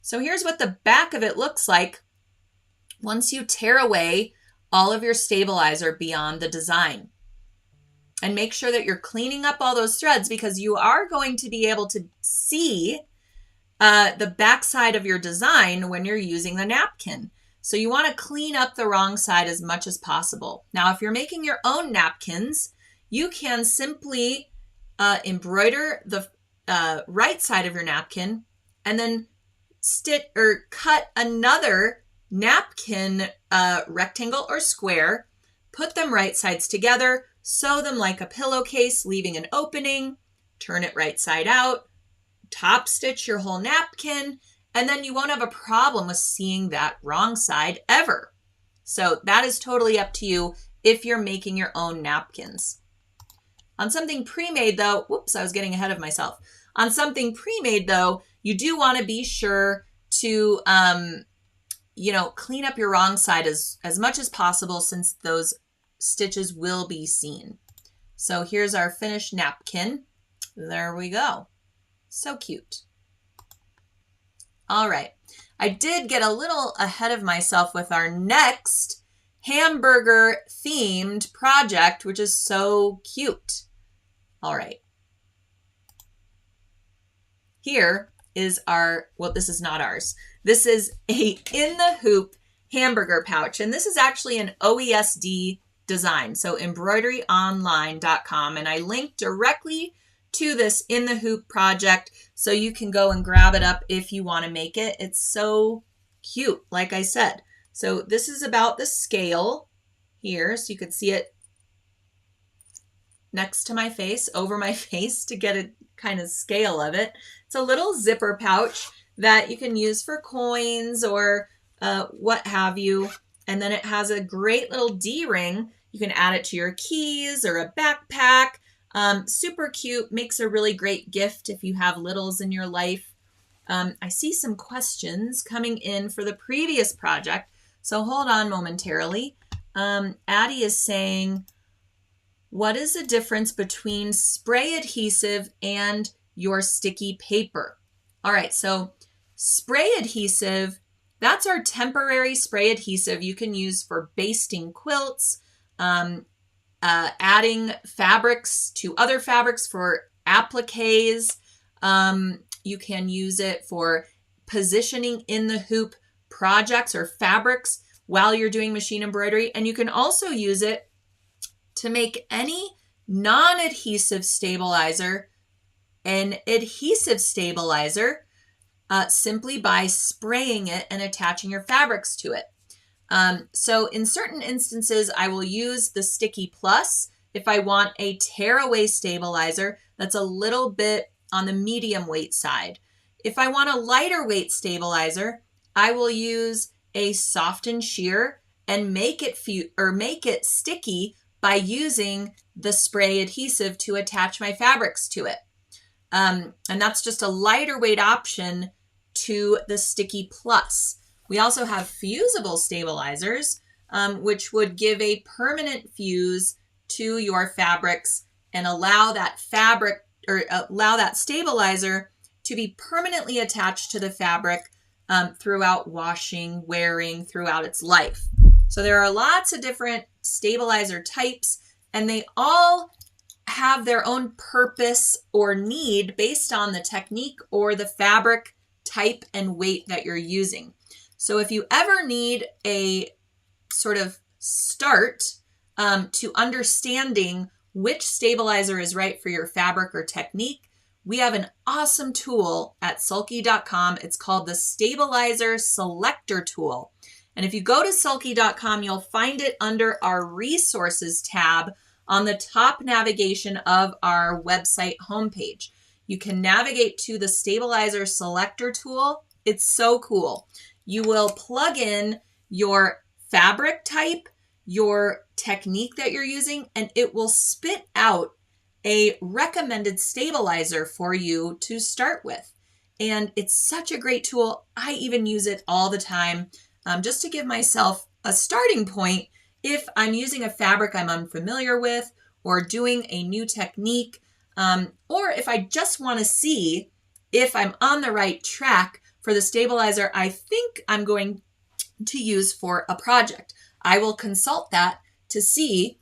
So here's what the back of it looks like once you tear away all of your stabilizer beyond the design. And make sure that you're cleaning up all those threads because you are going to be able to see the back side of your design when you're using the napkin. So you want to clean up the wrong side as much as possible. Now, if you're making your own napkins, you can simply embroider the right side of your napkin and then stitch or cut another napkin rectangle or square, put them right sides together, sew them like a pillowcase, leaving an opening, turn it right side out, top stitch your whole napkin, and then you won't have a problem with seeing that wrong side ever. So that is totally up to you if you're making your own napkins. On something pre-made though, whoops, I was getting ahead of myself. On something pre-made though, you do want to be sure to, clean up your wrong side as much as possible since those stitches will be seen. So here's our finished napkin. There we go. So cute. All right. I did get a little ahead of myself with our next hamburger themed project, which is so cute. All right. Here is this is not ours. This is a in the hoop hamburger pouch. And this is actually an OESD design. So embroideryonline.com. And I linked directly to this in the hoop project so you can go and grab it up if you want to make it. It's so cute, like I said. So this is about the scale here. So you could see it next to my face, over my face to get a kind of scale of it. It's a little zipper pouch that you can use for coins or what have you. And then it has a great little D-ring. You can add it to your keys or a backpack. Super cute, makes a really great gift if you have littles in your life. I see some questions coming in for the previous project, so hold on momentarily. Addie is saying, what is the difference between spray adhesive and your sticky paper? All right, so spray adhesive That's our temporary spray adhesive you can use for basting quilts, adding fabrics to other fabrics for appliques. You can use it for positioning in the hoop projects or fabrics while you're doing machine embroidery. And you can also use it to make any non-adhesive stabilizer an adhesive stabilizer simply by spraying it and attaching your fabrics to it. So in certain instances, I will use the Sticky Plus if I want a tearaway stabilizer that's a little bit on the medium weight side. If I want a lighter weight stabilizer, I will use a soft and sheer and make it sticky by using the spray adhesive to attach my fabrics to it. And that's just a lighter weight option to the Sticky Plus. We also have fusible stabilizers, which would give a permanent fuse to your fabrics and allow that fabric or allow that stabilizer to be permanently attached to the fabric throughout washing, wearing, throughout its life. So there are lots of different stabilizer types, and they all have their own purpose or need based on the technique or the fabric type and weight that you're using. So if you ever need a sort of start to understanding which stabilizer is right for your fabric or technique, we have an awesome tool at Sulky.com. It's called the Stabilizer Selector Tool. And if you go to Sulky.com, you'll find it under our Resources tab on the top navigation of our website homepage. You can navigate to the Stabilizer Selector Tool. It's so cool. You will plug in your fabric type, your technique that you're using, and it will spit out a recommended stabilizer for you to start with. And it's such a great tool. I even use it all the time just to give myself a starting point if I'm using a fabric I'm unfamiliar with or doing a new technique, or if I just want to see if I'm on the right track for the stabilizer I think I'm going to use for a project. I will consult that to see,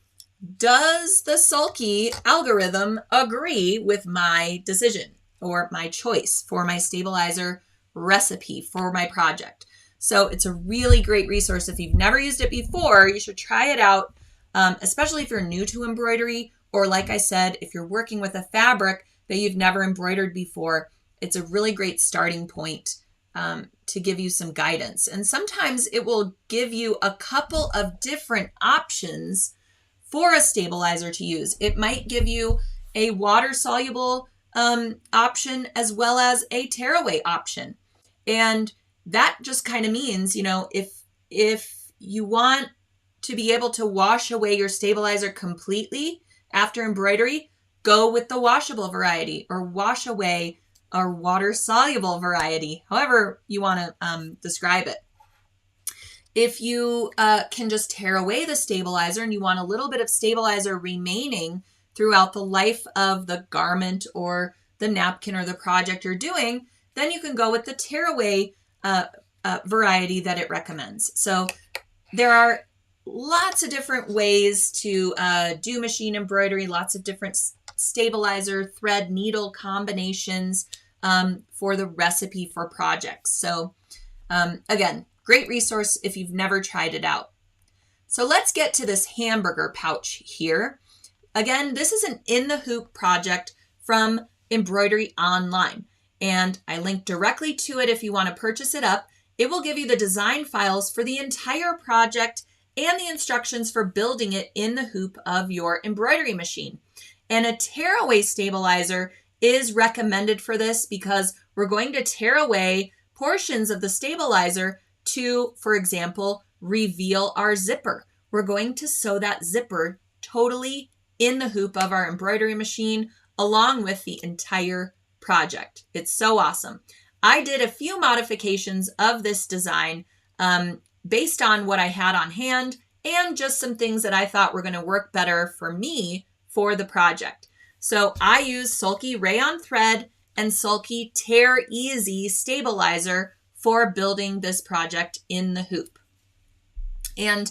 does the Sulky algorithm agree with my decision or my choice for my stabilizer recipe for my project? So it's a really great resource. If you've never used it before, you should try it out, especially if you're new to embroidery, or like I said, if you're working with a fabric that you've never embroidered before. It's a really great starting point to give you some guidance. And sometimes it will give you a couple of different options for a stabilizer to use. It might give you a water-soluble option as well as a tearaway option. And that just kind of means, you know, if you want to be able to wash away your stabilizer completely after embroidery, go with the washable variety or wash away or water-soluble variety, however you want to describe it. If you can just tear away the stabilizer and you want a little bit of stabilizer remaining throughout the life of the garment or the napkin or the project you're doing, then you can go with the tearaway variety that it recommends. So there are lots of different ways to do machine embroidery, lots of different stabilizer, thread, needle combinations for the recipe for projects. So again, great resource if you've never tried it out. So let's get to this hamburger pouch here. Again, this is an in the hoop project from Embroidery Online, and I link directly to it if you want to purchase it up. It will give you the design files for the entire project and the instructions for building it in the hoop of your embroidery machine. And a tearaway stabilizer is recommended for this because we're going to tear away portions of the stabilizer to, for example, reveal our zipper. We're going to sew that zipper totally in the hoop of our embroidery machine along with the entire project. It's so awesome. I did a few modifications of this design based on what I had on hand and just some things that I thought were going to work better for me for the project. So I used Sulky Rayon Thread and Sulky Tear Easy Stabilizer for building this project in the hoop. And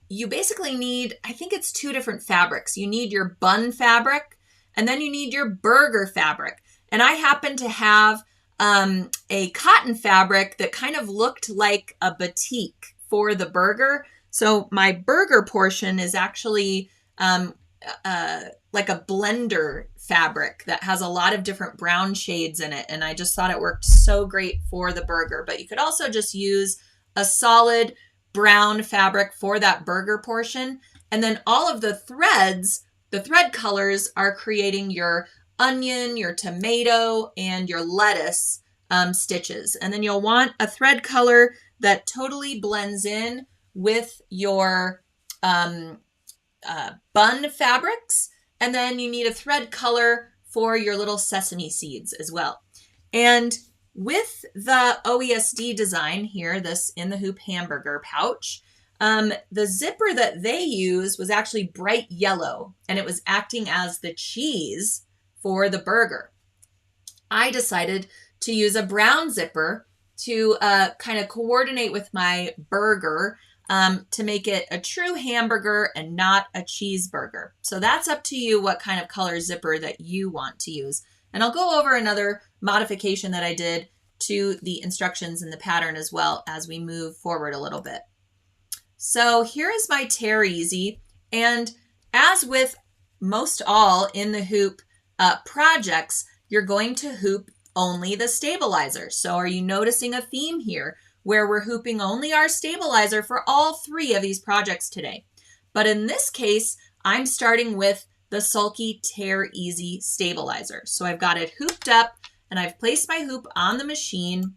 you basically need, I think it's 2 different fabrics. You need your bun fabric, and then you need your burger fabric. And I happen to have a cotton fabric that kind of looked like a batik for the burger. So my burger portion is actually like a blender fabric that has a lot of different brown shades in it. And I just thought it worked so great for the burger. But you could also just use a solid brown fabric for that burger portion. And then all of the threads, the thread colors are creating your onion, your tomato, and your lettuce stitches. And then you'll want a thread color that totally blends in with your bun fabrics. And then you need a thread color for your little sesame seeds as well. And with the OESD design here, this in the hoop hamburger pouch, the zipper that they used was actually bright yellow, and it was acting as the cheese for the burger. I decided to use a brown zipper to kind of coordinate with my burger to make it a true hamburger and not a cheeseburger. So that's up to you what kind of color zipper that you want to use. And I'll go over another modification that I did to the instructions in the pattern as well as we move forward a little bit. So here is my tear easy. And as with most all in the hoop projects, you're going to hoop only the stabilizer. So are you noticing a theme here where we're hooping only our stabilizer for all 3 of these projects today? But in this case, I'm starting with the Sulky Tear Easy Stabilizer. So I've got it hooped up and I've placed my hoop on the machine,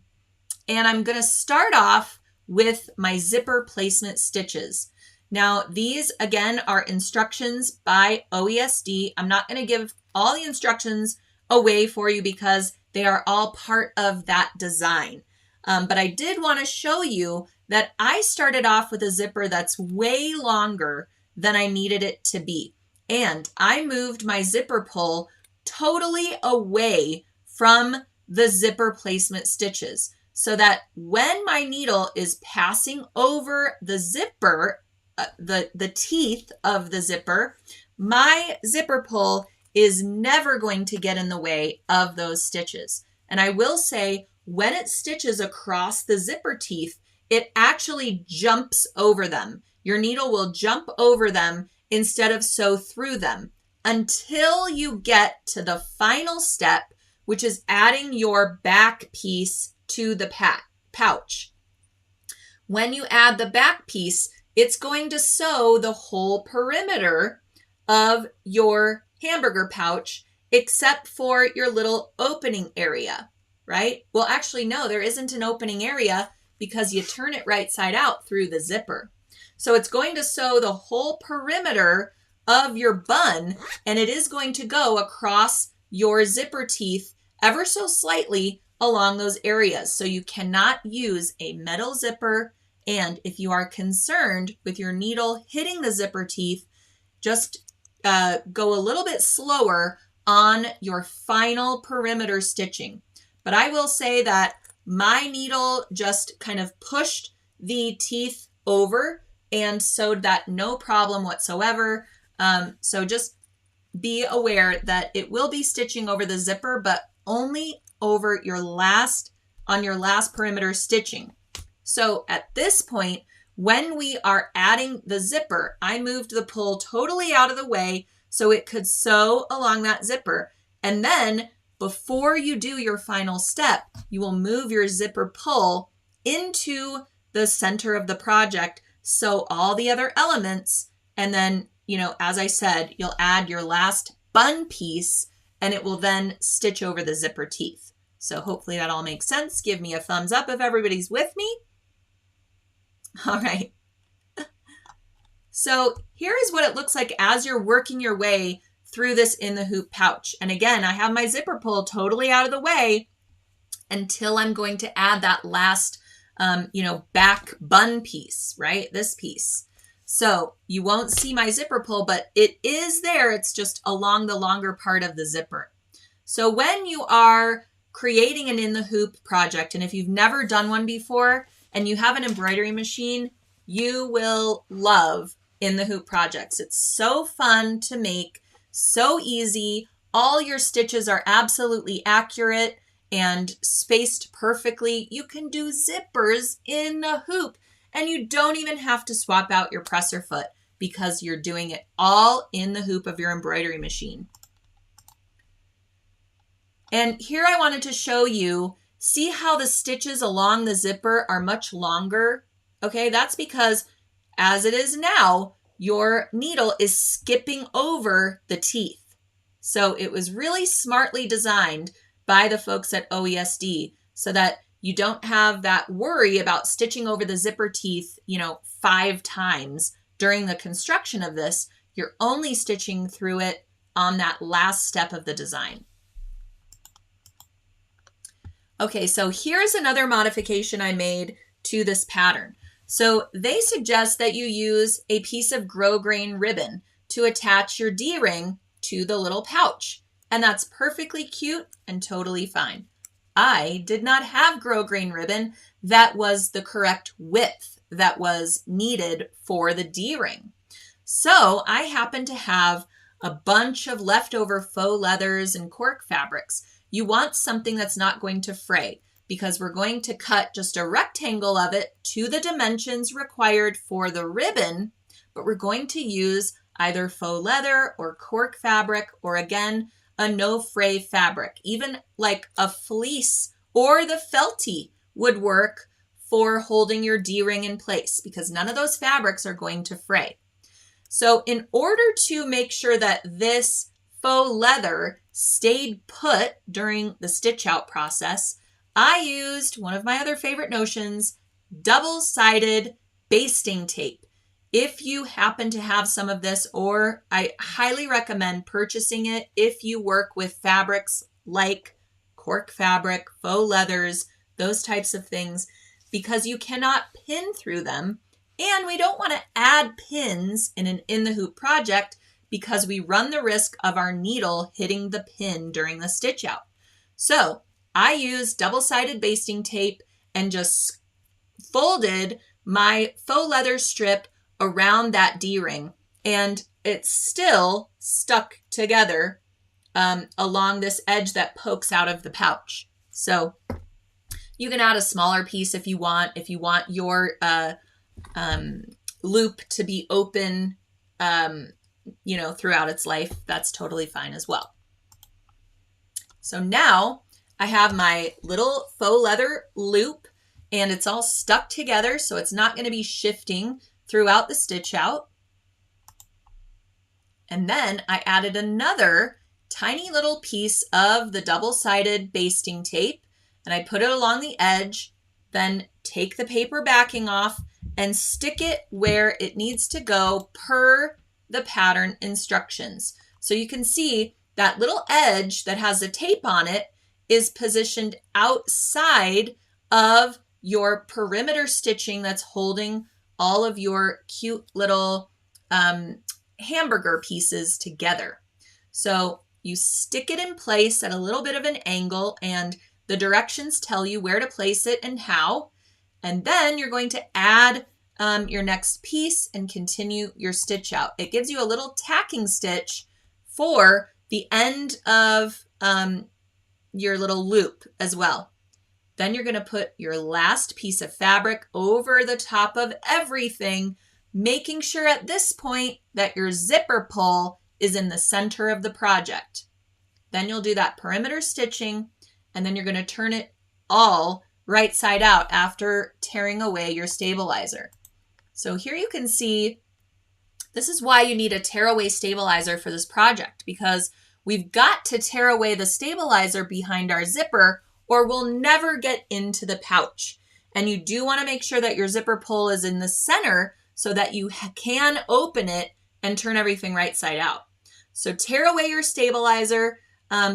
and I'm going to start off with my zipper placement stitches. Now, these again are instructions by OESD. I'm not going to give all the instructions away for you because they are all part of that design. But I did want to show you that I started off with a zipper that's way longer than I needed it to be. And I moved my zipper pull totally away from the zipper placement stitches so that when my needle is passing over the zipper, the teeth of the zipper, my zipper pull is never going to get in the way of those stitches. And I will say, when it stitches across the zipper teeth, it actually jumps over them. Your needle will jump over them instead of sew through them until you get to the final step, which is adding your back piece to the pouch. When you add the back piece, it's going to sew the whole perimeter of your hamburger pouch except for your little opening area, right? Well, actually, no, there isn't an opening area because you turn it right side out through the zipper. So it's going to sew the whole perimeter of your bun, and it is going to go across your zipper teeth ever so slightly along those areas. So you cannot use a metal zipper. And if you are concerned with your needle hitting the zipper teeth, just go a little bit slower on your final perimeter stitching. But I will say that my needle just kind of pushed the teeth over and sewed that no problem whatsoever. So just be aware that it will be stitching over the zipper, but only over your last perimeter stitching. So at this point, when we are adding the zipper, I moved the pull totally out of the way so it could sew along that zipper. And then before you do your final step, you will move your zipper pull into the center of the project, sew all the other elements, and then, as I said, you'll add your last bun piece and it will then stitch over the zipper teeth. So hopefully that all makes sense. Give me a thumbs up if everybody's with me. All right. So here is what it looks like as you're working your way through this in the hoop pouch. And again, I have my zipper pull totally out of the way until I'm going to add that last, back bun piece, right? This piece. So you won't see my zipper pull, but it is there. It's just along the longer part of the zipper. So when you are creating an in the hoop project, and if you've never done one before and you have an embroidery machine, you will love in the hoop projects. It's so fun to make, so easy. All your stitches are absolutely accurate and spaced perfectly. You can do zippers in the hoop, and you don't even have to swap out your presser foot because you're doing it all in the hoop of your embroidery machine. And here I wanted to show you, see how the stitches along the zipper are much longer? Okay, that's because as it is now, your needle is skipping over the teeth. So it was really smartly designed by the folks at OESD so that you don't have that worry about stitching over the zipper teeth, 5 times during the construction of this. You're only stitching through it on that last step of the design. Okay, so here's another modification I made to this pattern. So they suggest that you use a piece of grosgrain ribbon to attach your D-ring to the little pouch. And that's perfectly cute and totally fine. I did not have grosgrain ribbon that was the correct width that was needed for the D-ring. So I happened to have a bunch of leftover faux leathers and cork fabrics. You want something that's not going to fray because we're going to cut just a rectangle of it to the dimensions required for the ribbon, but we're going to use either faux leather or cork fabric, or again, a no fray fabric. Even like a fleece or the felty would work for holding your D-ring in place because none of those fabrics are going to fray. So in order to make sure that this faux leather stayed put during the stitch out process, I used one of my other favorite notions, double-sided basting tape. If you happen to have some of this, or I highly recommend purchasing it if you work with fabrics like cork fabric, faux leathers, those types of things, because you cannot pin through them. And we don't want to add pins in an in the hoop project because we run the risk of our needle hitting the pin during the stitch out. So I used double-sided basting tape and just folded my faux leather strip around that D-ring, and it's still stuck together along this edge that pokes out of the pouch. So you can add a smaller piece if you want your loop to be open throughout its life. That's totally fine as well. So now I have my little faux leather loop and it's all stuck together so it's not going to be shifting throughout the stitch out. And then I added another tiny little piece of the double-sided basting tape and I put it along the edge, then take the paper backing off and stick it where it needs to go per the pattern instructions. So you can see that little edge that has the tape on it is positioned outside of your perimeter stitching that's holding all of your cute little hamburger pieces together. So you stick it in place at a little bit of an angle and the directions tell you where to place it and how. And then you're going to add your next piece and continue your stitch out. It gives you a little tacking stitch for the end of your little loop as well. Then you're going to put your last piece of fabric over the top of everything, making sure at this point that your zipper pull is in the center of the project. Then you'll do that perimeter stitching, and then you're going to turn it all right side out after tearing away your stabilizer. So here you can see, this is why you need a tear away stabilizer for this project, because we've got to tear away the stabilizer behind our zipper or we'll never get into the pouch. And you do want to make sure that your zipper pull is in the center so that you can open it and turn everything right side out. So tear away your stabilizer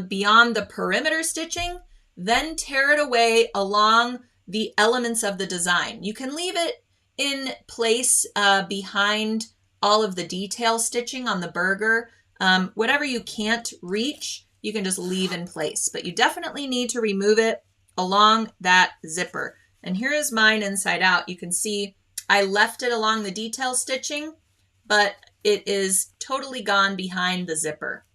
beyond the perimeter stitching, then tear it away along the elements of the design. You can leave it in place behind all of the detail stitching on the burger. Whatever you can't reach, you can just leave in place. But you definitely need to remove it along that zipper. And here is mine inside out. You can see I left it along the detail stitching, but it is totally gone behind the zipper.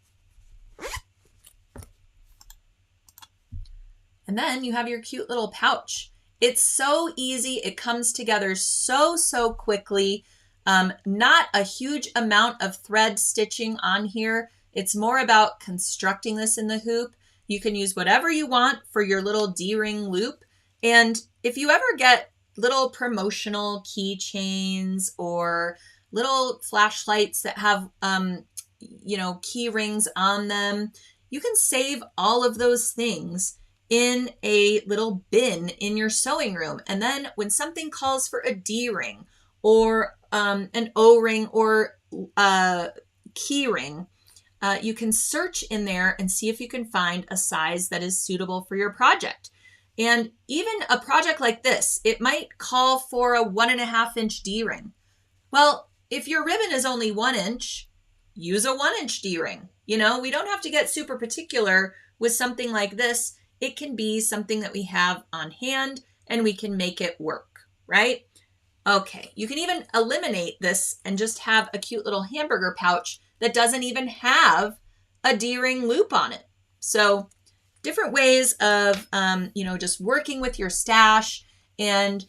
And then you have your cute little pouch. It's so easy. It comes together so quickly. Not a huge amount of thread stitching on here. It's more about constructing this in the hoop. You can use whatever you want for your little D-ring loop. And if you ever get little promotional keychains or little flashlights that have, key rings on them, you can save all of those things in a little bin in your sewing room. And then when something calls for a D-ring or an O-ring or a key ring, you can search in there and see if you can find a size that is suitable for your project. And even a project like this, it might call for a 1.5-inch D-ring. Well, if your ribbon is only 1 inch, use a 1-inch D-ring. We don't have to get super particular with something like this. It can be something that we have on hand and we can make it work, right? Okay, you can even eliminate this and just have a cute little hamburger pouch that doesn't even have a D-ring loop on it. So different ways of, just working with your stash and,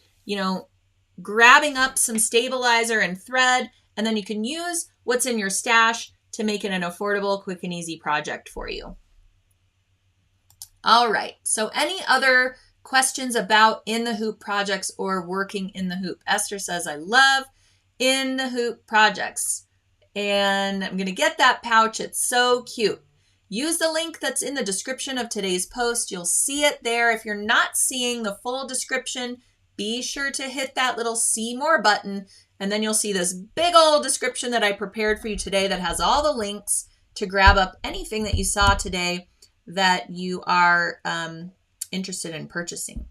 grabbing up some stabilizer and thread, and then you can use what's in your stash to make it an affordable, quick and easy project for you. All right, so any other questions about in the hoop projects or working in the hoop? Esther says, I love in the hoop projects. And I'm going to get that pouch. It's so cute. Use the link that's in the description of today's post. You'll see it there. If you're not seeing the full description, be sure to hit that little see more button. And then you'll see this big old description that I prepared for you today that has all the links to grab up anything that you saw today that you are interested in purchasing.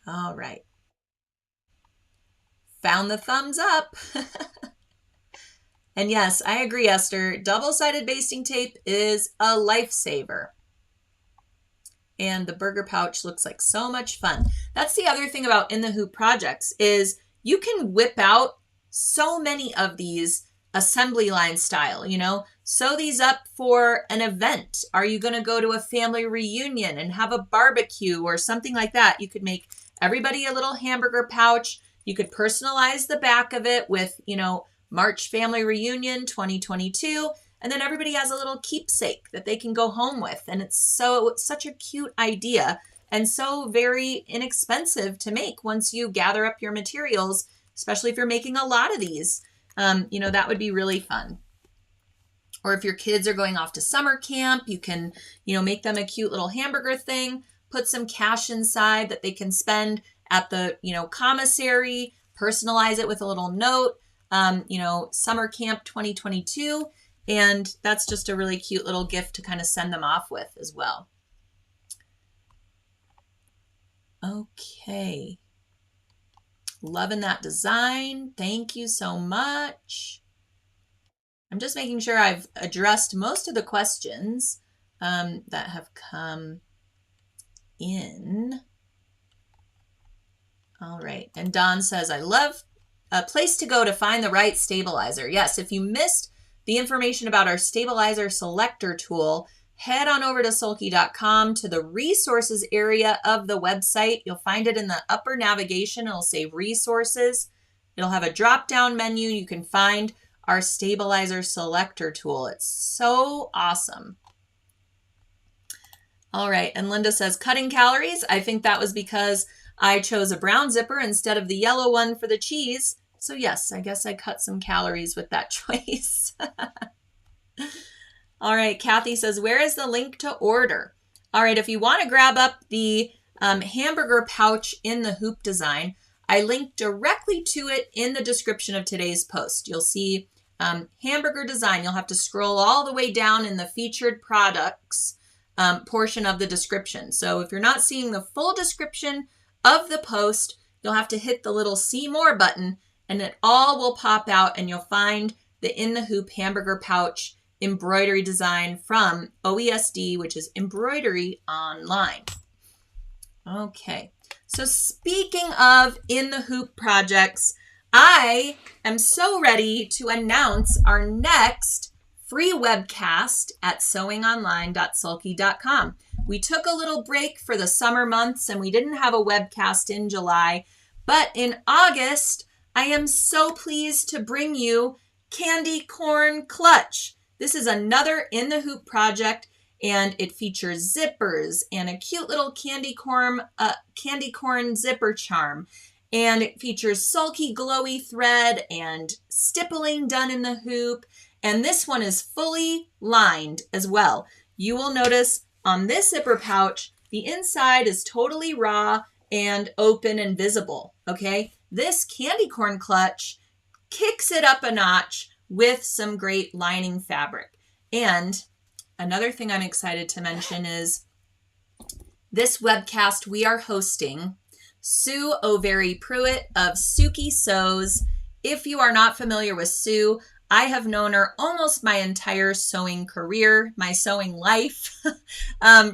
All right. Found the thumbs up. And yes, I agree, Esther. Double-sided basting tape is a lifesaver. And the burger pouch looks like so much fun. That's the other thing about in the hoop projects is you can whip out so many of these assembly line style, sew these up for an event. Are you going to go to a family reunion and have a barbecue or something like that? You could make everybody a little hamburger pouch. You could personalize the back of it with, March family reunion 2022. And then everybody has a little keepsake that they can go home with. And it's such a cute idea and so very inexpensive to make once you gather up your materials, especially if you're making a lot of these. That would be really fun. Or if your kids are going off to summer camp, you can, make them a cute little hamburger thing, put some cash inside that they can spend at the, commissary, personalize it with a little note, summer camp 2022. And that's just a really cute little gift to kind of send them off with as well. Okay. Loving that design. Thank you so much. I'm just making sure I've addressed most of the questions that have come in. All right. And Don says, I love a place to go to find the right stabilizer. Yes, if you missed the information about our stabilizer selector tool, head on over to sulky.com to the resources area of the website. You'll find it in the upper navigation. It'll say resources. It'll have a drop-down menu. You can find our stabilizer selector tool. It's so awesome. All right. And Linda says, cutting calories. I think that was because I chose a brown zipper instead of the yellow one for the cheese. So yes, I guess I cut some calories with that choice. All right. Kathy says, where is the link to order? All right. If you want to grab up the hamburger pouch in the hoop design, I linked directly to it in the description of today's post. You'll see hamburger design. You'll have to scroll all the way down in the featured products portion of the description. So if you're not seeing the full description of the post, you'll have to hit the little see more button and it all will pop out and you'll find the in the hoop hamburger pouch embroidery design from OESD, which is Embroidery Online. Okay, so speaking of in the hoop projects, I am so ready to announce our next free webcast at sewingonline.sulky.com. We took a little break for the summer months and we didn't have a webcast in July, but in August, I am so pleased to bring you Candy Corn Clutch. This is another in the hoop project, and it features zippers and a cute little candy corn zipper charm. And it features sulky glowy thread and stippling done in the hoop. And this one is fully lined as well. You will notice on this zipper pouch, the inside is totally raw and open and visible, okay? This candy corn clutch kicks it up a notch with some great lining fabric. And another thing I'm excited to mention is this webcast we are hosting Sue O'Very-Pruitt of Sookie Sews. If you are not familiar with Sue, I have known her almost my entire sewing career, my sewing life.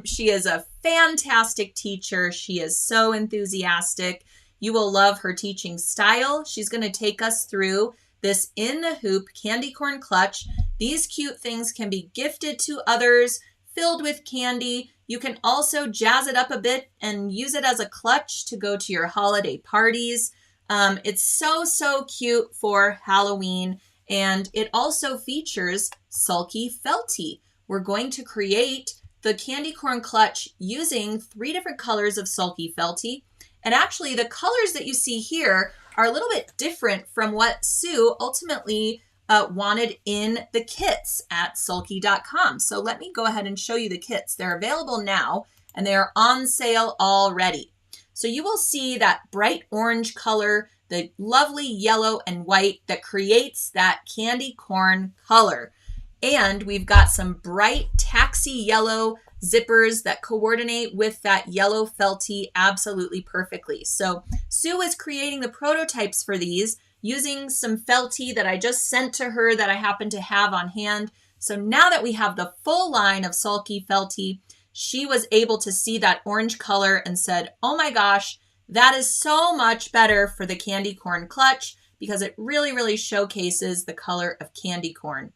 She is a fantastic teacher. She is so enthusiastic. You will love her teaching style. She's going to take us through this in the hoop candy corn clutch. These cute things can be gifted to others, filled with candy. You can also jazz it up a bit and use it as a clutch to go to your holiday parties. It's so cute for Halloween. And it also features Sulky Felty. We're going to create the candy corn clutch using 3 different colors of Sulky Felty. And actually the colors that you see here are a little bit different from what Sue ultimately wanted in the kits at sulky.com. So let me go ahead and show you the kits. They're available now and they are on sale already. So you will see that bright orange color, the lovely yellow and white that creates that candy corn color. And we've got some bright taxi yellow zippers that coordinate with that yellow felty absolutely perfectly. So Sue is creating the prototypes for these using some felty that I just sent to her that I happen to have on hand. So now that we have the full line of Sulky Felty, she was able to see that orange color and said, oh my gosh, that is so much better for the candy corn clutch because it really showcases the color of candy corn.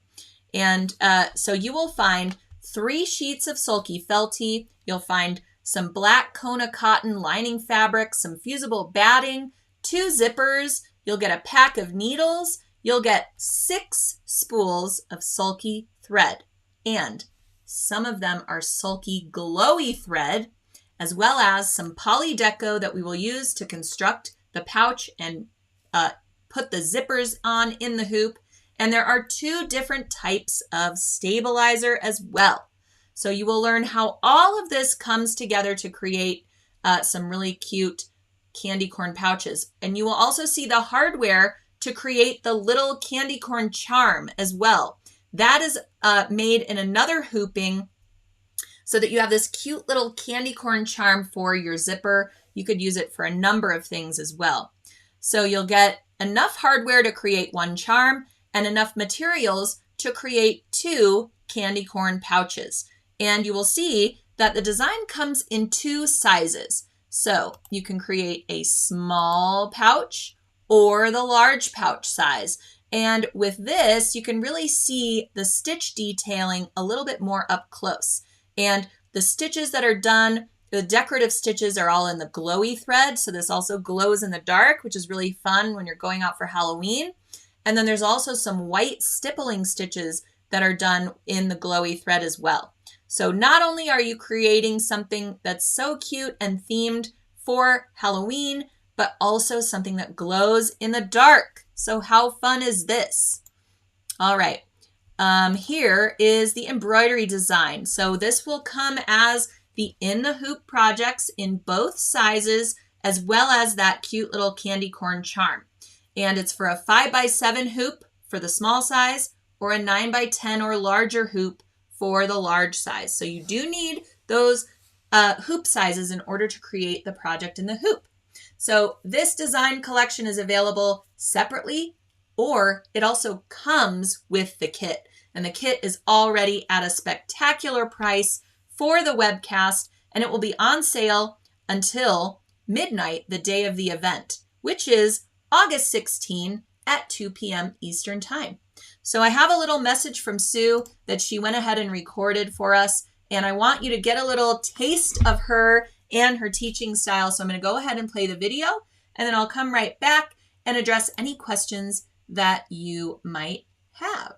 And so you will find 3 sheets of Sulky Felty. You'll find some black Kona cotton lining fabric, some fusible batting, 2 zippers. You'll get a pack of needles. You'll get 6 spools of sulky thread. And some of them are sulky glowy thread, as well as some poly deco that we will use to construct the pouch and put the zippers on in the hoop. And there are 2 different types of stabilizer as well. So you will learn how all of this comes together to create some really cute candy corn pouches. And you will also see the hardware to create the little candy corn charm as well. That is made in another hooping so that you have this cute little candy corn charm for your zipper. You could use it for a number of things as well. So you'll get enough hardware to create 1 charm and enough materials to create 2 candy corn pouches. And you will see that the design comes in 2 sizes. So you can create a small pouch or the large pouch size. And with this, you can really see the stitch detailing a little bit more up close. And the stitches that are done, the decorative stitches are all in the glowy thread. So this also glows in the dark, which is really fun when you're going out for Halloween. And then there's also some white stippling stitches that are done in the glowy thread as well. So not only are you creating something that's so cute and themed for Halloween, but also something that glows in the dark. So how fun is this? All right. Here is the embroidery design. So this will come as the in the hoop projects in both sizes, as well as that cute little candy corn charm. And it's for a 5x7 hoop for the small size or a 9x10 or larger hoop for the large size. So you do need those hoop sizes in order to create the project in the hoop. So this design collection is available separately, or it also comes with the kit. And the kit is already at a spectacular price for the webcast, and it will be on sale until midnight the day of the event, which is August 16 at 2 p.m. Eastern Time. So I have a little message from Sue that she went ahead and recorded for us, and I want you to get a little taste of her and her teaching style. So I'm going to go ahead and play the video, and then I'll come right back and address any questions that you might have.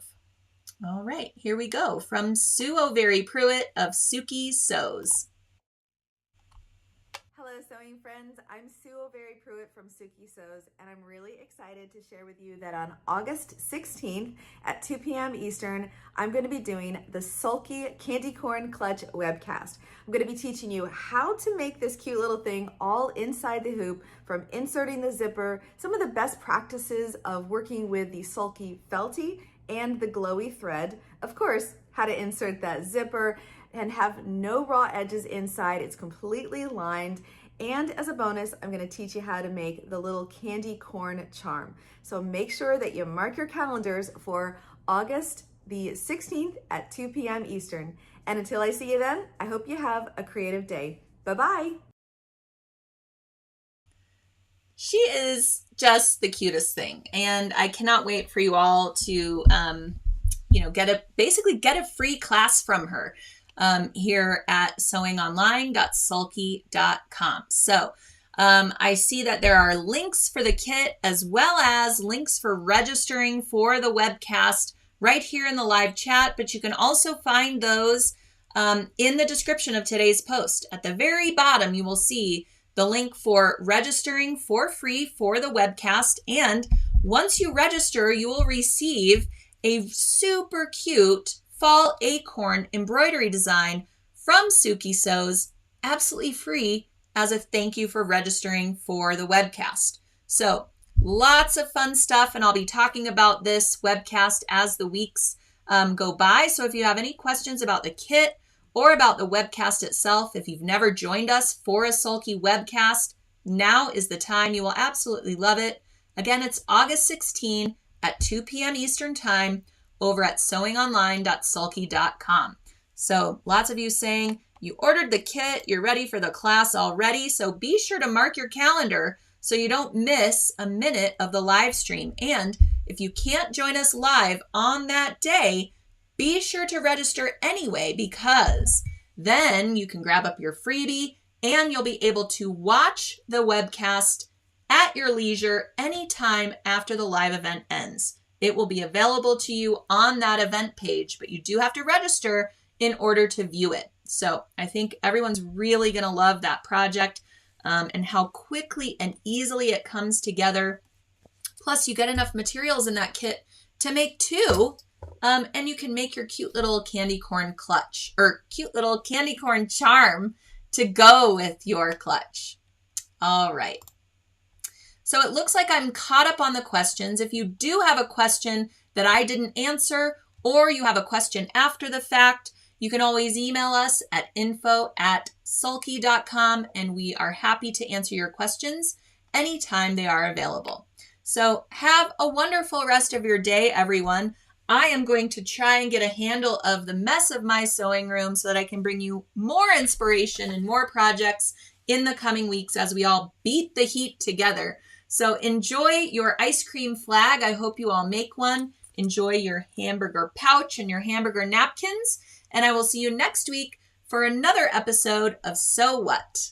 All right, here we go from Sue O'Very-Pruitt of Sookie Sews. Hello sewing friends, I'm Sue O'Very-Pruitt from Sookie Sews, and I'm really excited to share with you that on August 16th at 2 p.m. Eastern, I'm going to be doing the Sulky Candy Corn Clutch webcast. I'm going to be teaching you how to make this cute little thing all inside the hoop, from inserting the zipper, some of the best practices of working with the Sulky felty and the glowy thread, of course, how to insert that zipper and have no raw edges inside. It's completely lined. And as a bonus, I'm going to teach you how to make the little candy corn charm. So make sure that you mark your calendars for August the 16th at 2 p.m. Eastern. And until I see you then, I hope you have a creative day. Bye-bye. She is just the cutest thing, and I cannot wait for you all to, basically get a free class from her here at sewingonline.sulky.com. So I see that there are links for the kit as well as links for registering for the webcast right here in the live chat, but you can also find those in the description of today's post. At the very bottom, you will see the link for registering for free for the webcast. And once you register, you will receive a super cute Fall Acorn embroidery design from Sookie Sews, absolutely free as a thank you for registering for the webcast. So lots of fun stuff, and I'll be talking about this webcast as the weeks go by. So if you have any questions about the kit or about the webcast itself, if you've never joined us for a Sulky webcast, now is the time. You will absolutely love it. Again, it's August 16 at 2 p.m. Eastern Time over at sewingonline.sulky.com. So lots of you saying you ordered the kit, you're ready for the class already. So be sure to mark your calendar so you don't miss a minute of the live stream. And if you can't join us live on that day, be sure to register anyway, because then you can grab up your freebie and you'll be able to watch the webcast at your leisure anytime after the live event ends. It will be available to you on that event page, but you do have to register in order to view it. So I think everyone's really going to love that project and how quickly and easily it comes together. Plus, you get enough materials in that kit to make two. And you can make your cute little candy corn clutch or cute little candy corn charm to go with your clutch. All right. So it looks like I'm caught up on the questions. If you do have a question that I didn't answer, or you have a question after the fact, you can always email us at info@sulky.com, and we are happy to answer your questions anytime they are available. So have a wonderful rest of your day, everyone. I am going to try and get a handle of the mess of my sewing room so that I can bring you more inspiration and more projects in the coming weeks as we all beat the heat together. So enjoy your ice cream flag. I hope you all make one. Enjoy your hamburger pouch and your hamburger napkins. And I will see you next week for another episode of So What?